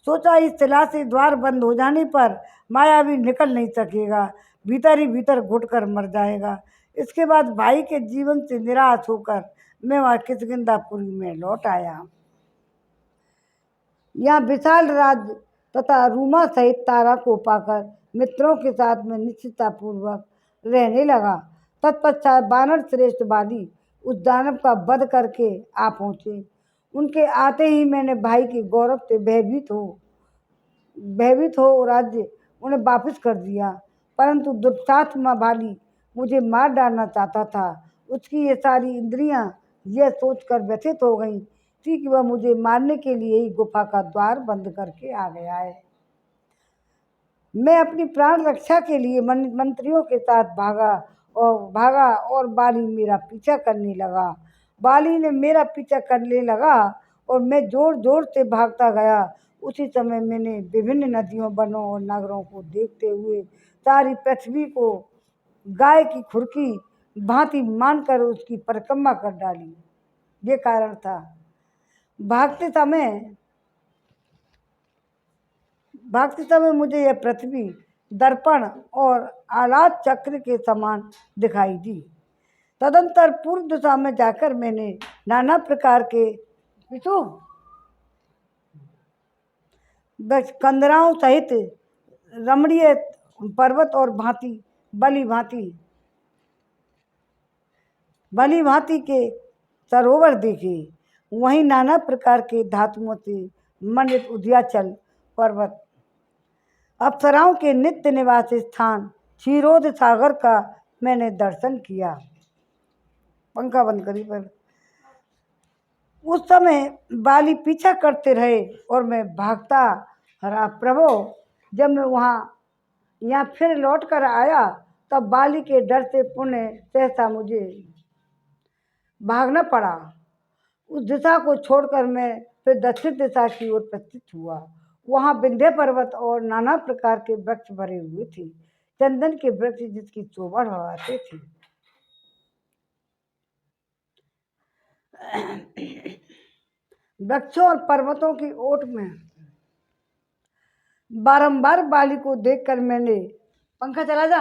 सोचा इस शिला से द्वार बंद हो जाने पर मायावी निकल नहीं सकेगा, भीतर ही भीतर घुटकर मर जाएगा। इसके बाद भाई के जीवन से निराश होकर मैं वहाँ किष्किंधापुरी में लौट आया। यहाँ विशाल राज्य तथा रूमा सहित तारा को पाकर मित्रों के साथ में निश्चिंतपूर्वक रहने लगा। तत्पश्चात वानर श्रेष्ठ बाली उस दानव का वध करके आ पहुँचे। उनके आते ही मैंने भाई के गौरव से भयभीत हो राज्य उन्हें वापस कर दिया। परंतु दुष्टात्मा बाली मुझे मार डालना चाहता था। उसकी ये सारी इंद्रियां यह सोचकर व्यथित हो गईं थी कि वह मुझे मारने के लिए ही गुफा का द्वार बंद करके आ गया है। मैं अपनी प्राण रक्षा के लिए मंत्रियों के साथ भागा और बाली मेरा पीछा करने लगा। बाली ने मेरा पीछा करने लगा और मैं जोर जोर से भागता गया। उसी समय मैंने विभिन्न नदियों, वनों और नगरों को देखते हुए सारी पृथ्वी को गाय की खुर की भांति मानकर उसकी परिक्रमा कर डाली। ये कारण था। भागते समय मुझे यह पृथ्वी दर्पण और आलात चक्र के समान दिखाई दी। तदंतर पूर्व दिशा में जाकर मैंने नाना प्रकार के कंदराओं सहित रमणीय पर्वत और भली भांति के सरोवर देखे। वहीं नाना प्रकार के धातुओं से मंडित उदयाचल पर्वत, अप्सराओं के नित्य निवास स्थान क्षीरोद सागर का मैंने दर्शन किया। पंखा बंद करी पर उस समय बाली पीछा करते रहे और मैं भागता रहा। प्रभु, जब मैं यहाँ फिर लौट कर आया तब बाली के डर से पुनः सहसा मुझे भागना पड़ा। उस दिशा को छोड़कर मैं फिर दक्षिण दिशा की ओर प्रस्थित हुआ। वहाँ विंध्य पर्वत और नाना प्रकार के वृक्ष भरे हुए थे, चंदन के वृक्ष जिसकी शोभा बढ़ाते थे। वृक्षों और पर्वतों की ओट में बारंबार बाली को देखकर मैंने पंखा चला जा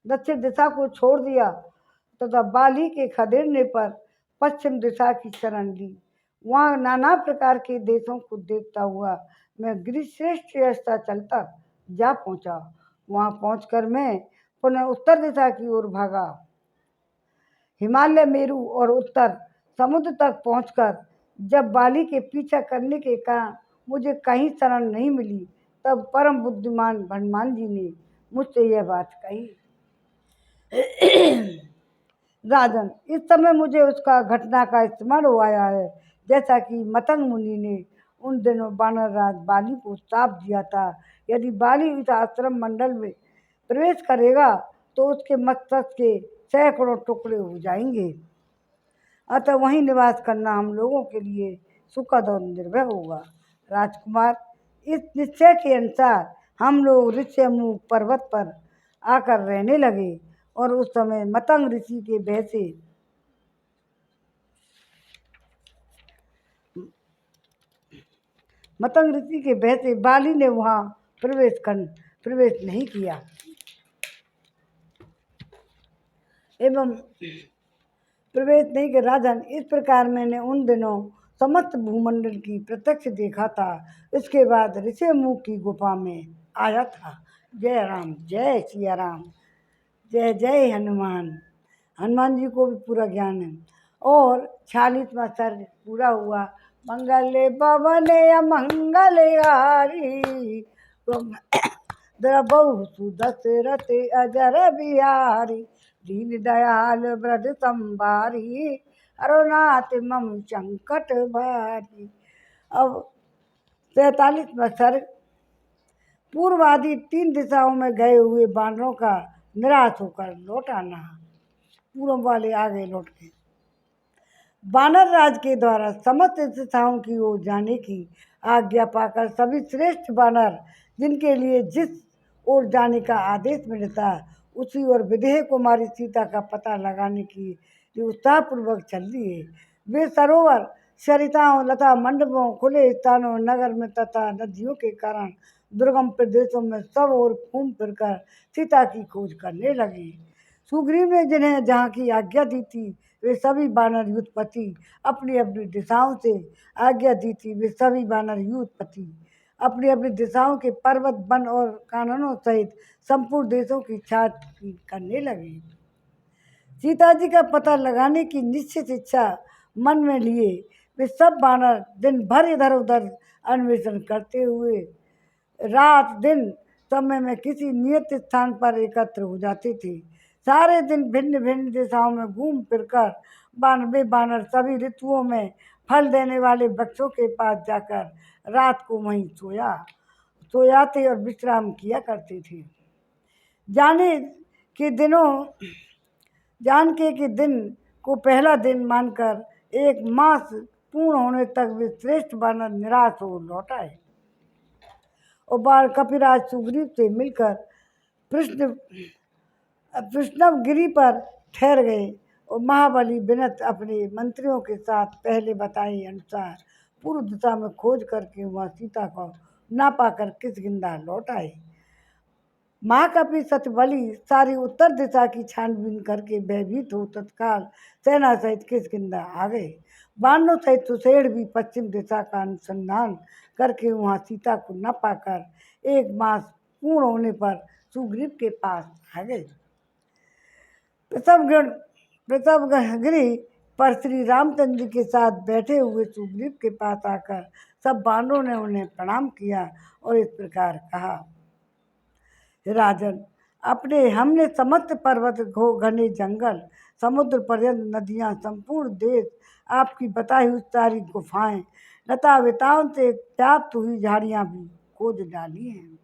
दक्षिण दिशा को छोड़ दिया तथा बाली के खदेड़ने पर पश्चिम दिशा की शरण ली। वहाँ नाना प्रकार के देशों को देखता हुआ मैं गिरिश्रेष्ठ रास्ता चलता जा पहुँचा। वहाँ पहुँचकर मैं पुनः उत्तर दिशा की ओर भागा। हिमालय, मेरू और उत्तर समुद्र तक पहुंचकर जब बाली के पीछा करने के कारण मुझे कहीं शरण नहीं मिली, तब परम बुद्धिमान हनुमान जी ने मुझसे यह बात कही। राजन, इस समय मुझे उसका घटना का स्मरण हो आया है, जैसा कि मतंग मुनि ने उन दिनों बानर राज बाली को शाप दिया था। यदि बाली इस आश्रम मंडल में प्रवेश करेगा तो उसके मस्तक के सैकड़ों टुकड़े हो जाएंगे। अतः वहीं निवास करना हम लोगों के लिए सुखद और निर्भय होगा। राजकुमार, इस निश्चय के अनुसार हम लोग ऋष्यमुख पर्वत पर आकर रहने लगे और उस समय मतंग ऋषि के भय से बाली ने वहाँ प्रवेश नहीं किया राजन, इस प्रकार मैंने उन दिनों समस्त भूमंडल की प्रत्यक्ष देखा था। इसके बाद ऋषिमुख की गुफा में आया था। जय राम, जय सिया राम, जय जय हनुमान। हनुमान जी को भी पूरा ज्ञान है। और 46वां सर्ग पूरा हुआ। मंगल पवन मंगलहारी द्रवहु सुदशरथ अजर बिहारी दीन दयाल ब्रज संभारी अरुणात मम संकट भारी। अब 43वां सर्ग। पूर्व आदि 3 दिशाओं में गए हुए बानरों का निराश होकर लौट आना। पूर्व वाले आगे लौट गए। बानर राज के द्वारा समस्त दिशाओं की ओर जाने की आज्ञा पाकर सभी श्रेष्ठ बानर, जिनके लिए जिस ओर जाने का आदेश मिलता उसी ओर विदेह कुमारी सीता का पता लगाने की उत्साहपूर्वक चल दिए। वे सरोवर, सरिताओं, लता मंडपों, खुले स्थानों, नगर में तथा नदियों के कारण दुर्गम प्रदेशों में सब ओर घूम फिरकर सीता की खोज करने लगे। सुग्रीव ने जिन्हें जहाँ की आज्ञा दी थी वे सभी वानर युद्धपति अपनी अपनी दिशाओं से आज्ञा दी थी वे सभी वानर युद्धपति अपनी अपनी दिशाओं के पर्वत, वन और काननों सहित संपूर्ण देशों की छानबीन करने लगे। सीता जी का पता लगाने की निश्चित इच्छा मन में लिए वे सब वानर दिन भर इधर उधर अन्वेषण करते हुए रात दिन समय में किसी नियत स्थान पर एकत्र हो जाते थे। सारे दिन भिन्न भिन्न दिशाओं में घूम फिरकर वे बानर सभी ऋतुओं में फल देने वाले वृक्षों के पास जाकर रात को वहीं सोयाते और विश्राम किया करते थे। जान के दिन को पहला दिन मानकर 1 मास पूर्ण होने तक वे श्रेष्ठ बानर निराश हो लौट आए और बाल कपिराज सुग्रीव से मिलकर कृष्णगिरी पर ठहर गए और महाबली विनत अपने मंत्रियों के साथ पहले बताए अनुसार पूर्व दिशा में खोज करके वहाँ सीता को ना पाकर किष्किंधा लौट आए। महाकपि सतबली सारी उत्तर दिशा की छानबीन करके भयभीत हो तत्काल सेना सहित किष्किंधा आ गए। बाणों सहित सुषेण भी पश्चिम दिशा का अनुसंधान करके वहां सीता को न पाकर 1 मास पूर्ण होने पर सुग्रीव के पास आ गए। प्रतापगढ़ पर श्री रामचंद्र जी के साथ बैठे हुए सुग्रीव के पास आकर सब बानरों ने उन्हें प्रणाम किया और इस प्रकार कहा, राजन, अपने हमने समस्त पर्वत घने जंगल समुद्र पर्यंत नदियां संपूर्ण देश आपकी बताई हुई सारी गुफाएं लता विताओं से व्याप्त हुई झाड़ियां भी खोज डाली हैं।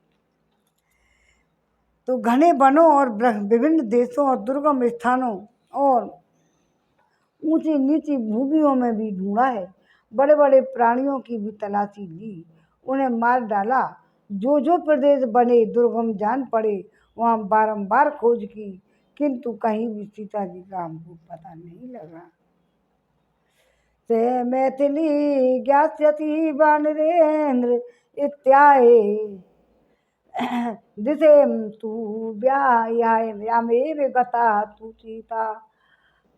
तो घने वनों और विभिन्न देशों और दुर्गम स्थानों और ऊंची नीची भूमियों में भी ढूंढा है। बड़े बड़े प्राणियों की भी तलाशी ली, उन्हें मार डाला। जो जो प्रदेश बने दुर्गम जान पड़े वहाँ बारंबार खोज की, किंतु कहीं भी सीता जी का हमको पता नहीं लगा। से मैथिली ज्ञास्यति वानरेंद्र इत्याए दिशे तू व्यामेव गता तू सीता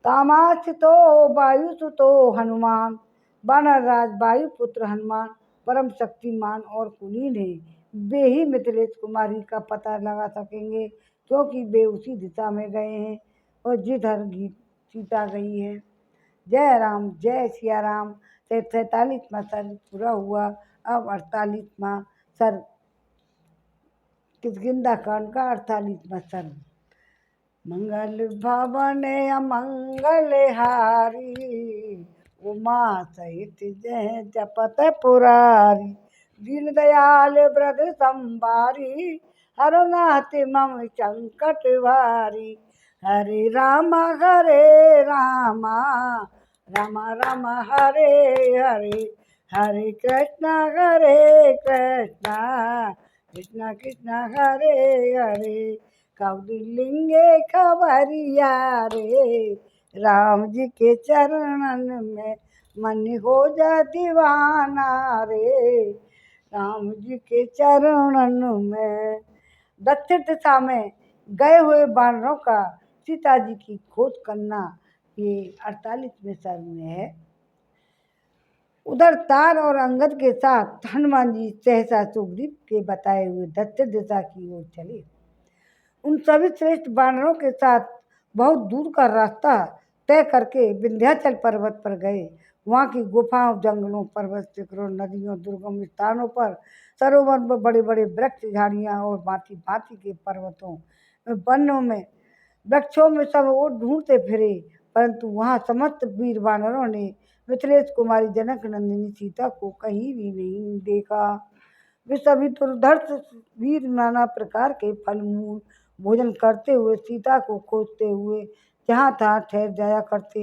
तामास्थितो वायुसुतो हनुमान। वानरराज वायुपुत्र हनुमान परम शक्तिमान और कुलीन है। वे ही मिथिलेश कुमारी का पता लगा सकेंगे, क्योंकि वे उसी दिशा में गए हैं और जिधर सीता गई है। जय राम, जय सिया राम। 47वां सर्ग पूरा हुआ। अब 48वां सर्ग किष्किंधा कांड का 48वां सर्ग। मंगल भवन अमंगल हारी उमा सहित जय जपत पुरारी। दीन दयाल व्रत संभारी हरनाथ मम संकट भारी। हरे राम राम राम हरे हरे, हरे कृष्ण कृष्ण कृष्ण हरे हरे। कौलिंगे खबरिया रे, राम जी के चरणन में मन हो जा दीवाना रे, राम जी के चरणन में। दक्षिण दिशा में गए हुए बानरों का सीता जी की खोज करना ये 48वें सर्ग में है। उधर तार और अंगद के साथ हनुमान जी सहसा सुग्रीव के बताए हुए दक्षिण दिशा की ओर चले। उन सभी श्रेष्ठ बानरों के साथ बहुत दूर का रास्ता तय करके विंध्याचल पर्वत पर गए। वहाँ की गुफाओं, जंगलों, पर्वत शिखरों, नदियों, दुर्गम स्थानों पर, सरोवर में बड़े बड़े वृक्ष, झाड़ियाँ और भांति भांति के पर्वतों, वनों में, वृक्षों में सब वो ढूंढते फिरे, परंतु वहाँ समस्त वीर वानरों ने मिथिलेश कुमारी जनक नंदिनी सीता को कहीं भी नहीं देखा। वे सभी दुर्धर्ष वीर नाना प्रकार के फल मूल भोजन करते हुए सीता को खोजते हुए जहाँ तहाँ ठहर जाया करते।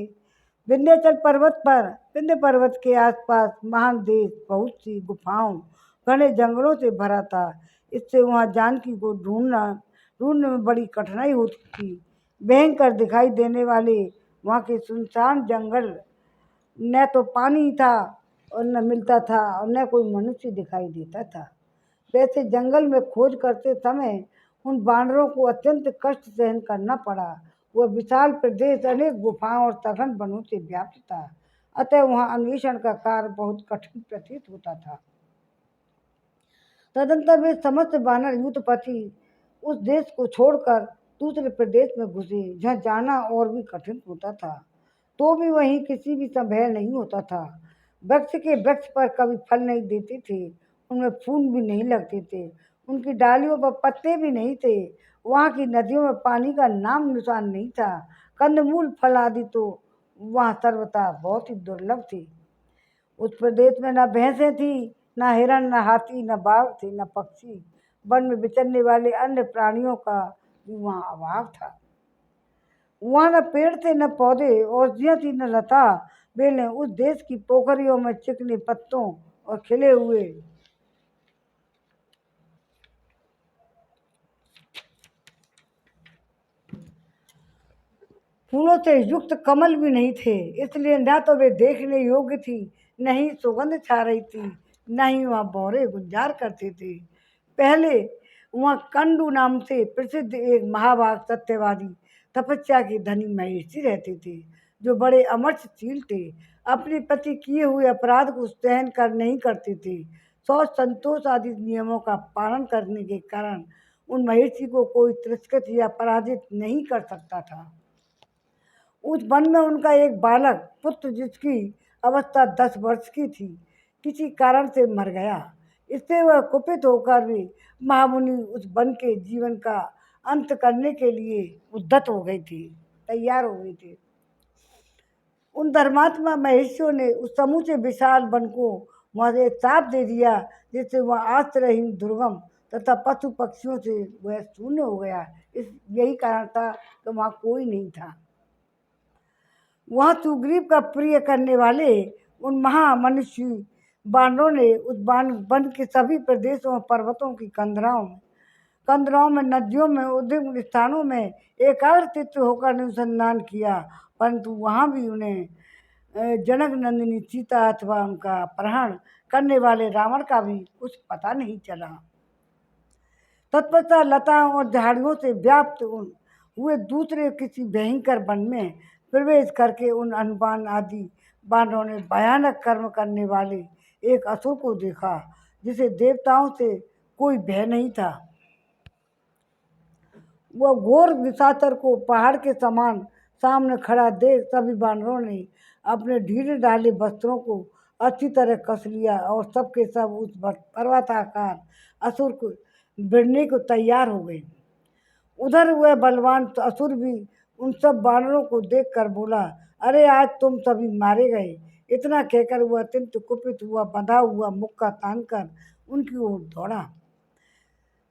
विंध्याचल पर्वत के आसपास महान देश बहुत सी गुफाओं, घने जंगलों से भरा था। इससे वहाँ जानकी को ढूंढने में बड़ी कठिनाई होती थी। भयंकर दिखाई देने वाले वहाँ के सुनसान जंगल, न तो पानी था और न मिलता था और न कोई मनुष्य दिखाई देता था। वैसे जंगल में खोज करते समय उन बानरों को अत्यंत कष्ट सहन करना पड़ा। वह विशाल प्रदेश अनेक गुफाओं और सघन वनों से व्याप्त था, अतः वहाँ अन्वेषण का कार्य बहुत कठिन प्रतीत होता था। तदंतर वे समस्त बानर युद्धपति उस देश को छोड़कर दूसरे प्रदेश में घुसे, जहाँ जाना और भी कठिन होता था, तो भी वहीं किसी भी समय नहीं होता था। वृक्ष के वृक्ष पर कभी फल नहीं देते थे, उनमें फूल भी नहीं लगते थे, उनकी डालियों पर पत्ते भी नहीं थे। वहाँ की नदियों में पानी का नाम निशान नहीं था। कंदमूल फल आदि तो वहाँ सर्वथा बहुत ही दुर्लभ थे। उस प्रदेश में न भैंसें थी, न हिरण, न हाथी, न बाघ थे, न पक्षी। वन में विचरने वाले अन्य प्राणियों का भी वहाँ अभाव था। वहाँ न पेड़ थे, न पौधे, औषधियाँ थी, न लता बेलें। उस देश की पोखरियों में चिकने पत्तों और खिले हुए फूलों से युक्त कमल भी नहीं थे, इसलिए न तो वे देखने योग्य थी, न ही सुगंध छा रही थी, न ही वहाँ भौरे गुंजार करते थे। पहले वहाँ कंडू नाम से प्रसिद्ध एक महाभाग सत्यवादी तपस्या के धनी महेशी रहते थे, जो बड़े अमर्षशील थे। अपने पति किए हुए अपराध को सहन कर नहीं करते थे। शौच संतोष आदि नियमों का पालन करने के कारण उन महेशी को कोई तिरस्कृत या पराजित नहीं कर सकता था। उस वन में उनका एक बालक पुत्र, जिसकी अवस्था 10 वर्ष की थी, किसी कारण से मर गया। इससे वह कुपित होकर भी महामुनि उस वन के जीवन का अंत करने के लिए उद्यत हो गए थे, तैयार हो गए थे। उन धर्मात्मा महेशियों ने उस समूचे विशाल वन को वहाँ से साफ दे दिया, जिससे वह आश्रयहीन, दुर्गम तथा पशु पक्षियों से वह शून्य हो गया। इस यही कारण था कि वहाँ कोई नहीं था। वहाँ सुग्रीव का प्रिय करने वाले उन महामनुष्य बानरों ने उस वन के सभी प्रदेशों और पर्वतों की कंदराओं में, नदियों में, उद्विग्न स्थानों में एकाग्रचित्त होकर अनुसंधान किया, परंतु वहाँ भी उन्हें जनक नंदिनी सीता अथवा उनका अपहरण करने वाले रावण का भी कुछ पता नहीं चला। तत्पश्चात लताओं और झाड़ियों से व्याप्त हुए दूसरे किसी भयंकर वन में प्रवेश करके उन अनुमान आदि बानरों ने भयानक कर्म करने वाले एक असुर को देखा, जिसे देवताओं से कोई भय नहीं था। वह घोर निशाचर को पहाड़ के समान सामने खड़ा देख सभी बानरों ने अपने ढीले ढाले वस्त्रों को अच्छी तरह कस लिया और सबके सब उस पर्वताकार असुर को भिड़ने को तैयार हो गए। उधर वह बलवान असुर भी उन सब बानरों को देखकर बोला, अरे आज तुम सभी मारे गए। इतना कहकर वह अत्यंत कुपित हुआ, बंधा हुआ मुक्का तानकर उनकी ओर दौड़ा।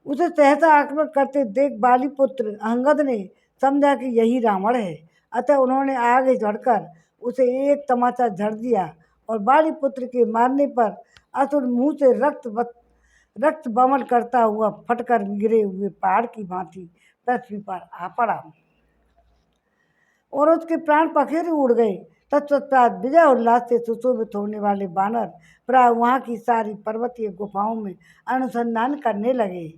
उसे सहसा आक्रमण करते देख बाली पुत्र अंगद ने समझा कि यही रावण है, अतः उन्होंने आगे बढ़कर उसे एक तमाचा झड़ दिया और बाली पुत्र के मारने पर असुर मुंह से रक्त बमन करता हुआ फटकर गिरे हुए पहाड़ की भांति पृथ्वी पर आ पड़ा और उसके प्राण पखेरु उड़ गए। तत्पश्चात विजय उल्लास से सुशोभित होने वाले बानर प्राय वहाँ की सारी पर्वतीय गुफाओं में अनुसंधान करने लगे।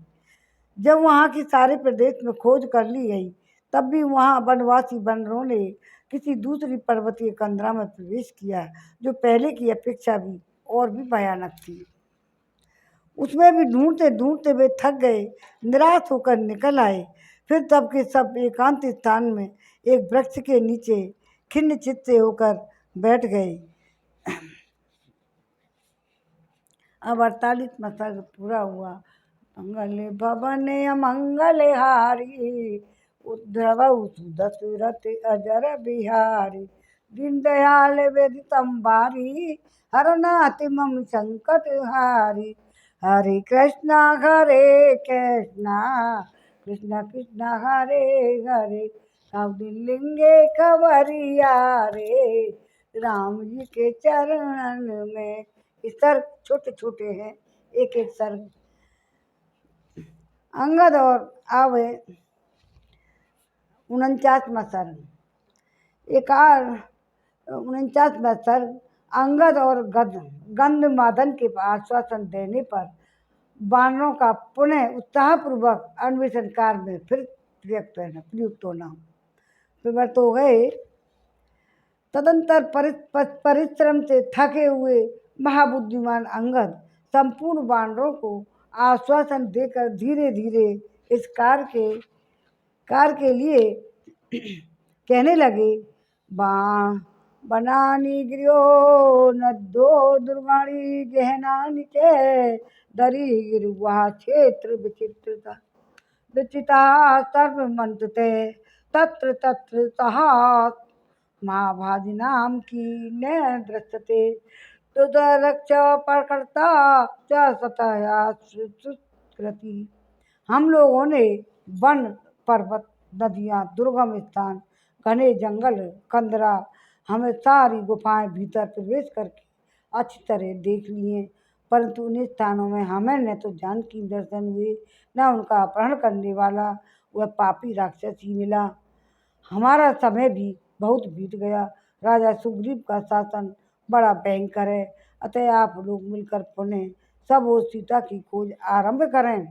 जब वहाँ की सारे प्रदेश में खोज कर ली गई, तब भी वहाँ वनवासी बानरों ने किसी दूसरी पर्वतीय कंदरा में प्रवेश किया, जो पहले की अपेक्षा भी और भी भयानक थी। उसमें भी ढूंढते ढूंढते वे थक गए, निराश होकर निकल आए। फिर तब के सब एकांत स्थान में एक वृक्ष के नीचे खिन्न चित्त से होकर बैठ गए। अब 48वां सर्ग पूरा हुआ। मंगल भवन अमंगल हारी, उद्धव दशरथ अजर बिहारी। दीन दयाल वेदितम बारी, हरनाथ मम संकट हारी। हरे कृष्णा कृष्णा कृष्णा हरे हरे। लिंगे खबरिया रे, राम जी के चरणन में। इस सर्ग छोटे छोटे हैं, एक एक सर्ग। अंगद और आवे 49वां सर्ग। 49वां सर्ग। अंगद और गंधमादन के आश्वासन देने पर बानरों का पुनः उत्साहपूर्वक अन्वेषण कार्य में फिर प्रयुक्त होना। विवर्त हो गए। तदंतर परिश्रम से थके हुए महाबुद्धिमान अंगद संपूर्ण बानरों को आश्वासन देकर धीरे धीरे इस कार्य के लिए कहने लगे। बनानी गृहो नद्यो दुर्गाणी गहनानि च, दरी गिरुवा क्षेत्र विचिता सर्व मंत्रते। तत्र तत्र सहा महाभाजिनाम की न दृश्यते। तुदरक्ष प्रकर्ता च सतया सुकृति। हम लोगों ने वन, पर्वत, नदियाँ, दुर्गम स्थान, घने जंगल, कंदरा, हमें सारी गुफाएं भीतर प्रवेश करके अच्छी तरह देख लिए, परंतु उन स्थानों में हमें न तो जानकी दर्शन हुए, न उनका अपहरण करने वाला वह पापी राक्षस ही मिला। हमारा समय भी बहुत बीत गया। राजा सुग्रीव का शासन बड़ा भयंकर है, अतः आप लोग मिलकर पुनः सब ओर सीता की खोज आरंभ करें।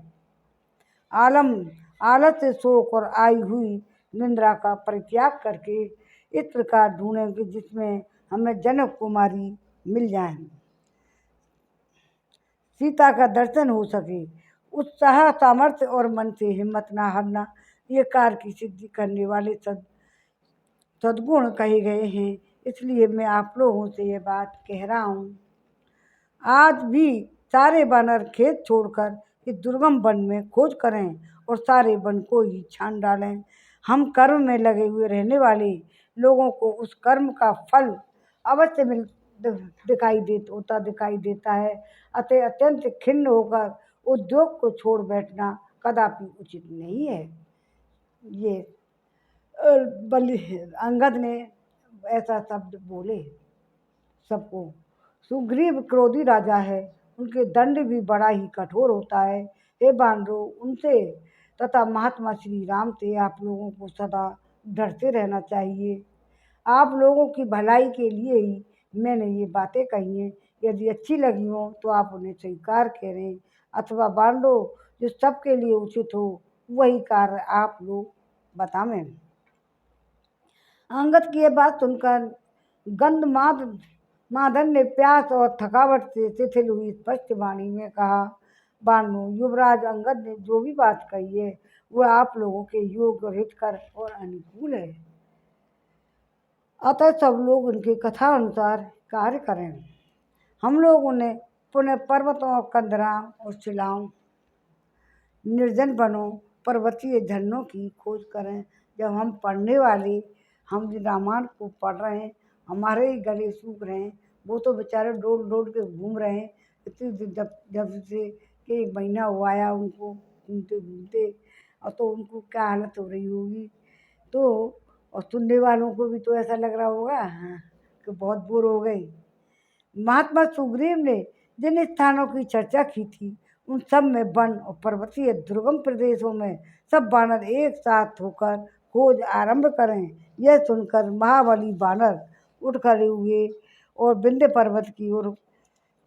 आलस से शोक और आई हुई निंद्रा का परित्याग करके इस प्रकार ढूंढेंगे जिसमें हमें जनक कुमारी मिल जाए, सीता का दर्शन हो सके। उत्साह, सामर्थ्य और मन से हिम्मत ना हारना, ये कार्य की सिद्धि करने वाले सद्गुण कहे गए हैं। इसलिए मैं आप लोगों से ये बात कह रहा हूँ, आज भी सारे वानर खेत छोड़कर इस दुर्गम वन में खोज करें और सारे वन को ही छान डालें। हम कर्म में लगे हुए रहने वाले लोगों को उस कर्म का फल अवश्य दिखाई देता है। अतः अत्यंत खिन्न होकर उद्योग को छोड़ बैठना कदापि उचित नहीं है। ये अंगद ने ऐसा शब्द बोले सबको। सुग्रीव क्रोधी राजा है, उनके दंड भी बड़ा ही कठोर होता है। हे बानरों, उनसे तथा महात्मा श्री राम से आप लोगों को सदा डरते रहना चाहिए। आप लोगों की भलाई के लिए ही मैंने ये बातें कही हैं। यदि अच्छी लगी हो तो आप उन्हें स्वीकार करें, अथवा बानरों जो सबके लिए उचित हो वही कार्य आप लोग बतावें। अंगद की ये बात सुनकर मादन ने प्यास और थकावट से शिथिल हुई स्पष्ट वाणी में कहा, बानो, युवराज अंगद ने जो भी बात कही है वह आप लोगों के योग्य, हितकर और अनुकूल है। अतः सब लोग उनकी कथा अनुसार कार्य करें। हम लोग उन्हें पुनः पर्वतों, कंदराओं और शिलाओं, निर्जन वनों, पर्वतीय झरनों की खोज करें। जब हम पढ़ने वाले, हम जिन रामायण को पढ़ रहे हैं, हमारे ही गले सूख रहे हैं, वो तो बेचारे डोल डोल के घूम रहे हैं। इतनी जब से कि 1 महीना हुआ आया उनको घूमते घूमते, और तो उनको क्या हालत हो रही होगी। तो और सुनने वालों को भी तो ऐसा लग रहा होगा कि बहुत बोर हो गए। महात्मा सुग्रीव ने जिन स्थानों की चर्चा की थी उन सब में वन और पर्वतीय दुर्गम प्रदेशों में सब बानर एक साथ होकर खोज आरंभ करें। यह सुनकर महाबली बानर उठ खड़े हुए और विंध्य पर्वत की ओर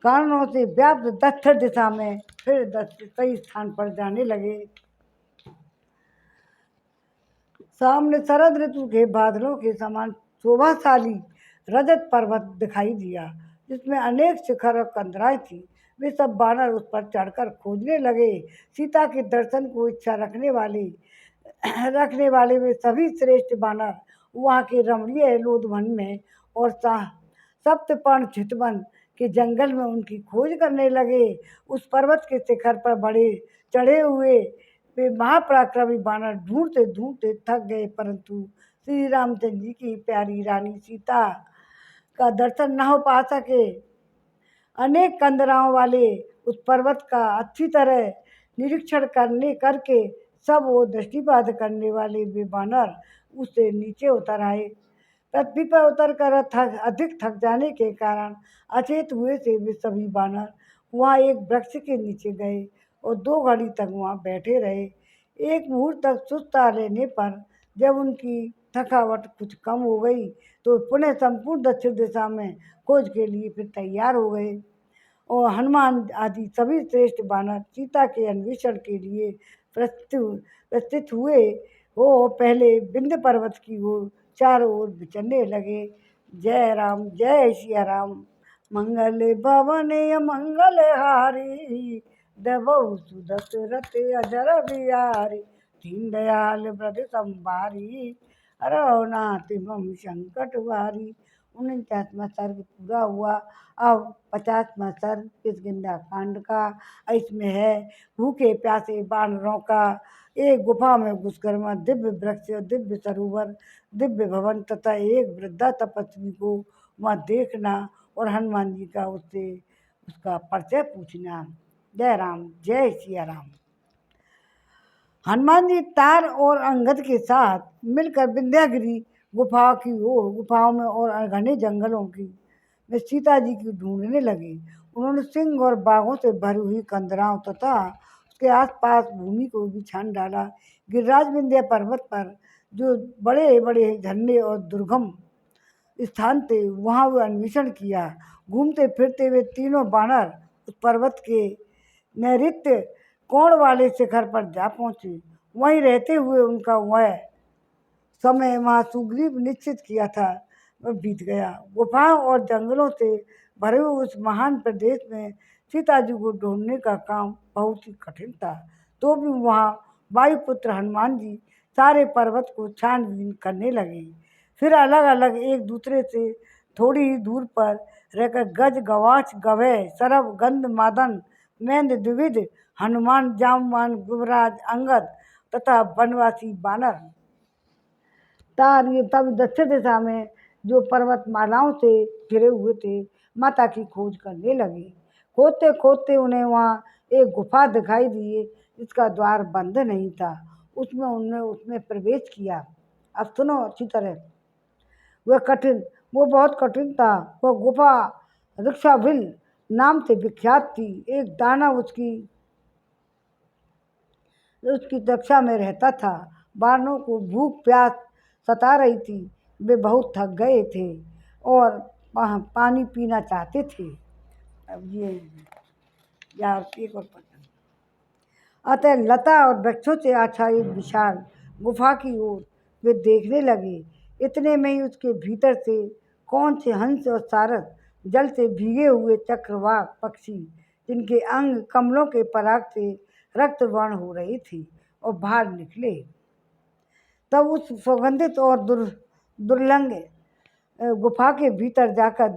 कारणों से व्याप्त दक्षिण दिशा में फिर कई स्थान पर जाने लगे। सामने शरद ऋतु के बादलों के समान शोभाशाली रजत पर्वत दिखाई दिया, जिसमें अनेक शिखर और कंदराएं थी। वे सब बानर उस पर चढ़कर खोजने लगे। सीता के दर्शन को इच्छा रखने वाले वे सभी श्रेष्ठ बानर वहाँ के रमणीय लोधवन में और सप्तपर्ण चितवन के जंगल में उनकी खोज करने लगे। उस पर्वत के शिखर पर बड़े चढ़े हुए वे महापराक्रमी बानर ढूंढते ढूंढते थक गए, परंतु श्री रामचंद्र जी की प्यारी रानी सीता का दर्शन न हो पा सके। अनेक कंदराओं वाले उस पर्वत का अच्छी तरह निरीक्षण करके सब वो दृष्टिपात करने वाले वे बानर उससे नीचे उतर आए। पृथ्वी पर उतर कर अधिक थक जाने के कारण अचेत हुए से वे सभी बानर वहाँ एक वृक्ष के नीचे गए और 2 घड़ी तक वहाँ बैठे रहे। एक मुहूर्त तक सुस्ता लेने पर जब उनकी थकावट कुछ कम हो गई तो पुनः संपूर्ण दक्षिण दिशा में खोज के लिए फिर तैयार हो गए। और हनुमान आदि सभी श्रेष्ठ बानर सीता के अन्वेषण के लिए प्रस्थित हुए वो पहले विंध्य पर्वत की ओर चारों ओर विचरने लगे। जय राम, जय सिया राम। मंगल भवन मंगल हारी, देवौ सुदशरथ अजर बिहारी। दीन दयाल व्रत संभारी, हरौ नाथ मम संकट भारी। 49वां सर्ग पूरा हुआ। अब 50वां सर्ग किष्किंधा कांड का। इसमें है भूखे प्यासे बानरों का एक गुफा में घुसकर वहाँ दिव्य वृक्ष, दिव्य सरोवर, दिव्य भवन तथा एक वृद्धा तपस्वी को वहाँ देखना और हनुमान जी का उससे उसका परिचय पूछना। जय राम, जय सिया राम। हनुमान जी तार और अंगद के साथ मिलकर विंध्यागिरी गुफाओं में और घने जंगलों की में सीता जी की ढूंढने लगे। उन्होंने सिंह और बाघों से भरी हुई कंदराओं तथा उसके आसपास भूमि को भी छान डाला। गिरिराज विंध्य पर्वत पर जो बड़े बड़े झरने और दुर्गम स्थान थे वहाँ वो अन्वेषण किया। घूमते फिरते हुए तीनों बानर उस पर्वत के नैऋत्य कोण वाले शिखर पर जा पहुँचे। वहीं रहते हुए उनका वह समय वहाँ सुग्रीव निश्चित किया था वह बीत गया। गुफाओं और जंगलों से भरे हुए उस महान प्रदेश में सीता जी को ढूंढने का काम बहुत ही कठिन था। तो भी वहाँ वायुपुत्र हनुमान जी सारे पर्वत को छानबीन करने लगे। फिर अलग अलग एक दूसरे से थोड़ी ही दूर पर रहकर गज, गवाच, गवय, सरभ, गंध, मादन, मेंद, द्विविध, हनुमान, जामवान, युवराज, अंगद तथा वनवासी बानर तार ये तब दक्षिण दिशा में जो पर्वतमालाओं से घिरे हुए थे माता की खोज करने लगे। खोदते खोदते उन्हें वहाँ एक गुफा दिखाई दी जिसका द्वार बंद नहीं था। उसमें उन्होंने उसमें प्रवेश किया। अब सुनो अच्छी तरह। वो बहुत कठिन था। वह गुफा रिक्शाभिल नाम से विख्यात थी। एक दाना उसकी उसकी कक्षा में रहता था। बानरों को भूख प्यास सता रही थी। वे बहुत थक गए थे और पानी पीना चाहते थे। अब ये यार एक और पता। अतः लता और वृक्षों से आच्छादित विशाल गुफा की ओर वे देखने लगे। इतने में ही उसके भीतर से कौन से हंस और सारस जल से भीगे हुए चक्रवाक पक्षी जिनके अंग कमलों के पराग से रक्तवर्ण हो रही थी और बाहर निकले। तब उस सुगंधित और दुर्लंघ गुफा के भीतर जाकर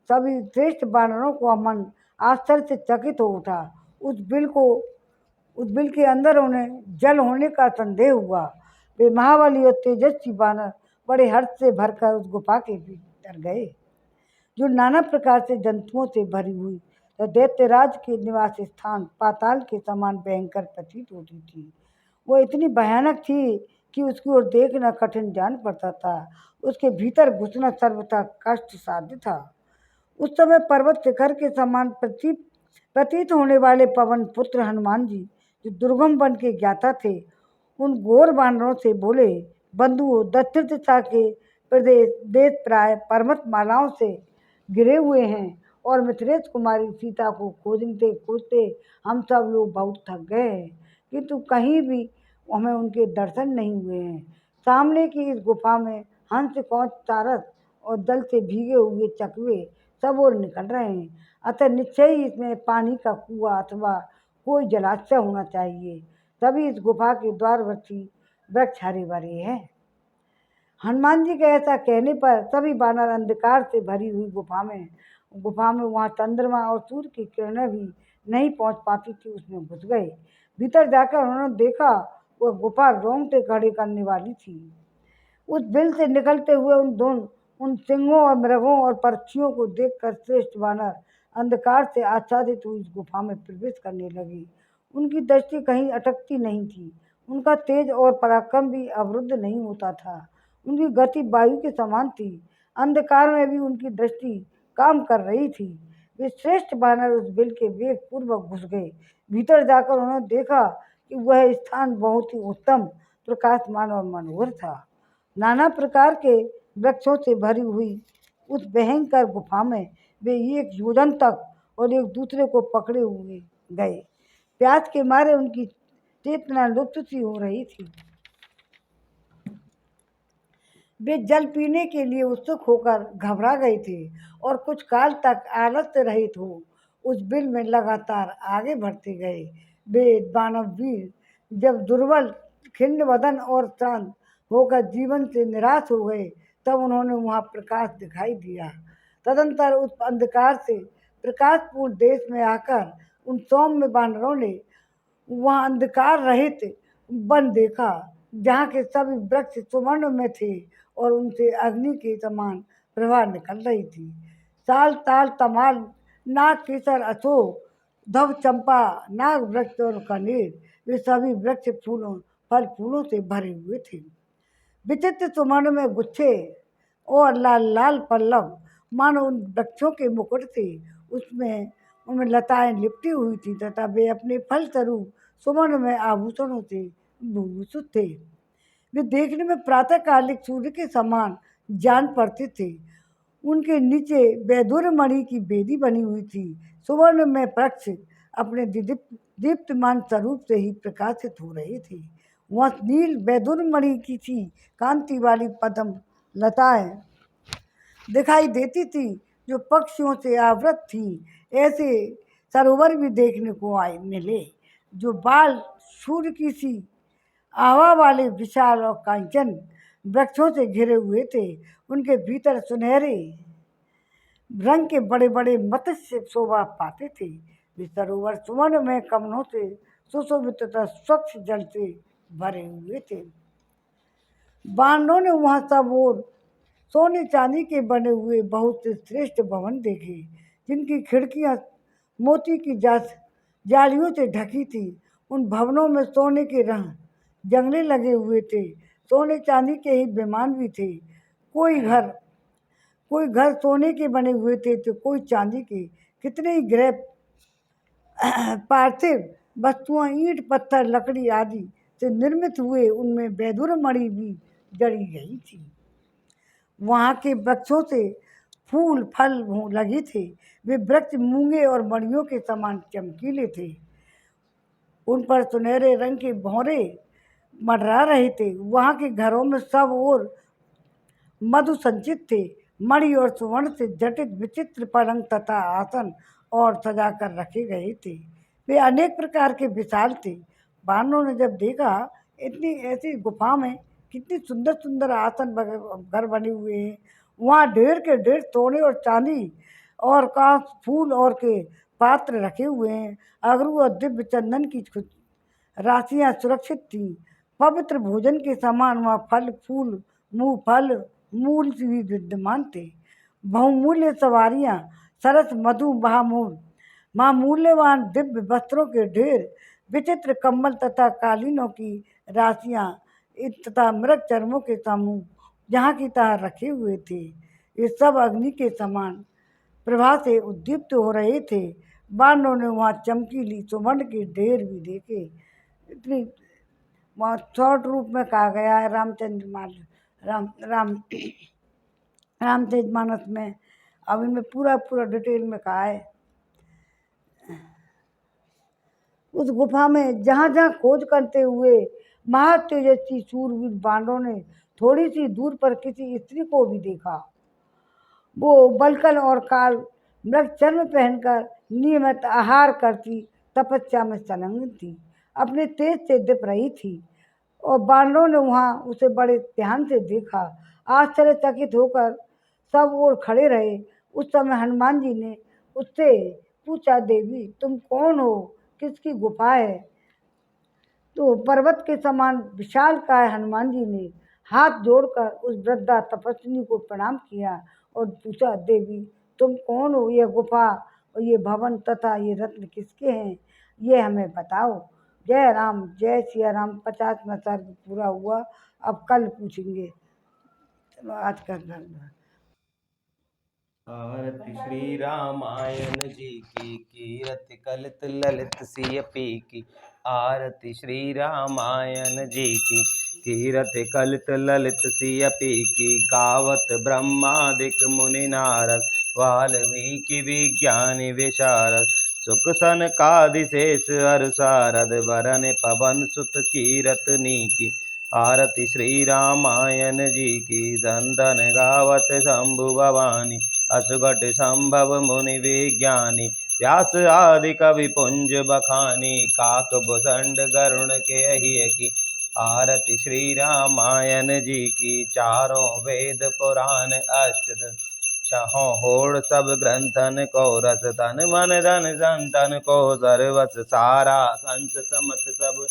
सभी श्रेष्ठ बानरों का मन आश्चर्य से चकित हो उठा। उस बिल के अंदर उन्हें जल होने का संदेह हुआ। वे महाबली और तेजस्वी बानर बड़े हर्ष से भरकर उस गुफा के भीतर गए जो नाना प्रकार से जंतुओं से भरी हुई तो दैत्यराज के निवास स्थान पाताल के समान भयंकर प्रतीत होती थी। वो इतनी भयानक थी कि उसकी ओर देखना कठिन जान पड़ता था। उसके भीतर घुसना सर्वथा कष्ट साध्य था। उस समय पर्वत शिखर के समान प्रतीत होने वाले पवन पुत्र हनुमान जी जो दुर्गम वन के ज्ञाता थे उन घोर बानरों से बोले, बंधुओं, दक्षिण दिशा के प्रदेश देश प्राय पर्वतमालाओं से घिरे हुए हैं और मिथिलेश कुमारी सीता को खोजते खोजते हम सब लोग बहुत थक गए हैं किंतु कहीं भी हमें उनके दर्शन नहीं हुए हैं। सामने की इस गुफा में हंस, कौच, सारस और जल से भीगे हुए चकवे सब ओर निकल रहे हैं। अतः निश्चय ही इसमें पानी का कुआं अथवा कोई जलाशय होना चाहिए। तभी इस गुफा के द्वारवर्ती वृक्ष हरे भरे हैं। हनुमान जी के ऐसा कहने पर सभी बानर अंधकार से भरी हुई गुफा में वहाँ चंद्रमा और सूर्य की किरणें भी नहीं पहुँच पाती थी उसमें घुस गए। भीतर जाकर उन्होंने देखा वह गुफा रोंगटे खड़े करने वाली थी। उस बिल से निकलते हुए उन सिंहों और मृगों और पक्षियों को देखकर श्रेष्ठ बानर अंधकार से आच्छादित हुई इस गुफा में प्रवेश करने लगे। उनकी दृष्टि कहीं अटकती नहीं थी। उनका तेज और पराक्रम भी अवरुद्ध नहीं होता था। उनकी गति वायु के समान थी। अंधकार में भी उनकी दृष्टि काम कर रही थी। वे श्रेष्ठ बानर उस बिल के वेग पूर्वक घुस गए। भीतर जाकर उन्होंने देखा कि वह स्थान बहुत ही उत्तम, प्रकाशमान और मनोहर था। नाना प्रकार के वृक्षों से भरी हुई उस भयंकर गुफा में वे एक योजन तक और एक दूसरे को पकड़े हुए गए। प्यास के मारे उनकी चेतना लुप्त सी हो रही थी। वे जल पीने के लिए उत्सुक होकर घबरा गए थे और कुछ काल तक आलस्य रहित हो उस बिल में लगातार आगे बढ़ते गए। वे दानव वीर जब दुर्बल, खिन्न वदन और शांत होकर जीवन से निराश हो गए तब उन्होंने वहाँ प्रकाश दिखाई दिया। तदंतर उस अंधकार से प्रकाशपूर्ण देश में आकर उन सौम्य बानरों ने वहाँ अंधकार रहित वन देखा जहाँ के सभी वृक्ष सुवर्ण में थे और उनसे अग्नि के समान प्रभा निकल रही थी। साल, ताल, तमाल, नाग, केसर, अशोक, धव, चंपा, नाग वृक्ष और कनेर वे सभी वृक्ष फल फूलों से भरे हुए थे। विचित्र सुवर्ण में गुच्छे और लाल लाल पल्लव मानो उन वृक्षों के मुकुट थे। उनमें लताएं लिपटी हुई थी तथा वे अपने फल स्वरूप सुवर्ण में आभूषणों से भूषित थे। वे देखने में प्रातःकालिक सूर्य के समान जान पड़ते थे। उनके नीचे वैदुर्य मणि की बेदी बनी हुई थी। सुवर्ण में वृक्ष अपने दीप्तमान स्वरूप से ही प्रकाशित हो रहे थे। वह नील बैदुर मणि की सी कांति वाली पद्म लताएं दिखाई देती थी जो पक्षियों से आवृत थी। ऐसे सरोवर भी देखने को आए मिले जो बाल सूर्य की सी आवा वाले विशाल और कांचन वृक्षों से घिरे हुए थे। उनके भीतर सुनहरे रंग के बड़े बड़े मत्स्य शोभा पाते थे। वे सरोवर सुवर्ण में कमलों से सुशोभित तथा स्वच्छ जल से भरे हुए थे। बानरों ने वहाँ सब और सोने चांदी के बने हुए बहुत से श्रेष्ठ भवन देखे जिनकी खिड़कियाँ मोती की जालियों से ढकी थी। उन भवनों में सोने के जंगले लगे हुए थे। सोने चांदी के ही विमान भी थे। कोई घर सोने के बने हुए थे तो कोई चांदी के। कितने ही गृह पार्थिव वस्तुआं ईंट पत्थर लकड़ी आदि से निर्मित हुए उनमें बैदुर मणि भी जड़ी गई थी। वहाँ के वृक्षों से फूल फल लगे थे। वे वृक्ष मूंगे और मणियों के समान चमकीले थे। उन पर सुनहरे रंग के भौरे मंडरा रहे थे। वहाँ के घरों में सब और मधु संचित थे। मणि और सुवर्ण से जटित विचित्र पलंग तथा आसन और सजा कर रखे गए थे। वे अनेक प्रकार के विशाल थे। बानरों ने जब देखा इतनी ऐसी गुफा में कितनी सुंदर सुंदर आसन घर बने हुए हैं। वहाँ ढेर के ढेर सोने और चांदी और कांस फूल और के पात्र रखे हुए हैं। अगरू और दिव्य चंदन की राशियाँ सुरक्षित थीं। पवित्र भोजन के समान वहाँ फल फूल मूल भी विद्यमान थे। बहुमूल्य सवारियाँ सरस मधु महामूल्यवान दिव्य वस्त्रों के ढेर विचित्र कम्बल तथा कालीनों की राशियाँ तथा मृग चर्मों के समूह जहाँ की तहाँ रखे हुए थे। ये सब अग्नि के समान प्रभा से उद्दीप्त हो रहे थे। बानरों ने वहाँ चमकीली सुवर्ण के ढेर भी देखे। इतनी वहाँ शॉर्ट रूप में कहा गया है रामचरितमानस में। अभी मैं पूरा डिटेल में कहा है। उस गुफा में जहाँ जहाँ खोज करते हुए महातेजस्वी शूरवीर बानरों ने थोड़ी सी दूर पर किसी स्त्री को भी देखा। वो बलकल और काल मृग चर्म पहनकर नियमित आहार करती तपस्या में संलग्न थी। अपने तेज से दिप रही थी और बानरों ने वहाँ उसे बड़े ध्यान से देखा। आश्चर्यचकित होकर सब ओर खड़े रहे। उस समय हनुमान जी ने उससे पूछा, देवी तुम कौन हो, किसकी गुफा है? तो पर्वत के समान विशाल काय हनुमान जी ने हाथ जोड़कर उस वृद्धा तपस्विनी को प्रणाम किया और पूछा, देवी तुम कौन हो? यह गुफा और ये भवन तथा ये रत्न किसके हैं, ये हमें बताओ। जय राम, जय सिया राम। 50वां सर्ग पूरा हुआ। अब कल पूछेंगे। चलो आज कर दो। आरती श्री रामायण जी की कीरति कलित ललित सिय पी की। आरती श्री रामायण जी की कीरति कलित ललित सिय पी की। गावत ब्रह्मादिक मुनि नारद वाल्मीकि विज्ञानी विशारद। सुख सनकादिशेष अरु सारद वरन पवन सुत कीरतनी की। आरती श्री रामायण जी की संतन गावत शंभु भवानी। असुगट संभव मुनि विज्ञानी व्यास आदि कवि पुंज बखानी। काक भुसंड गरुण के अहिय की। आरती श्री रामायण जी की चारों वेद पुराण अष्ट छहों होड़ सब ग्रंथन को रस तन मन धन संतन को सर्वस सारा संत समत सब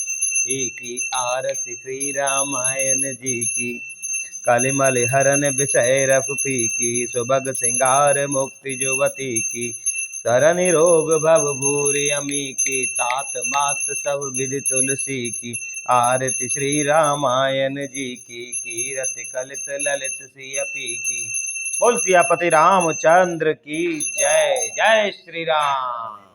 की। आरती श्री रामायण जी की कलिमल हरन विषय रफ फीकी। सुभग सिंगार मुक्ति जुवती की। सरन रोग भव भूरि अमी की। तात मात सब विधि तुलसी की। आरती श्री रामायण जी की कीरति कलित ललित सिय पी की। बोल सियापति रामचंद्र की जय। जय श्री राम।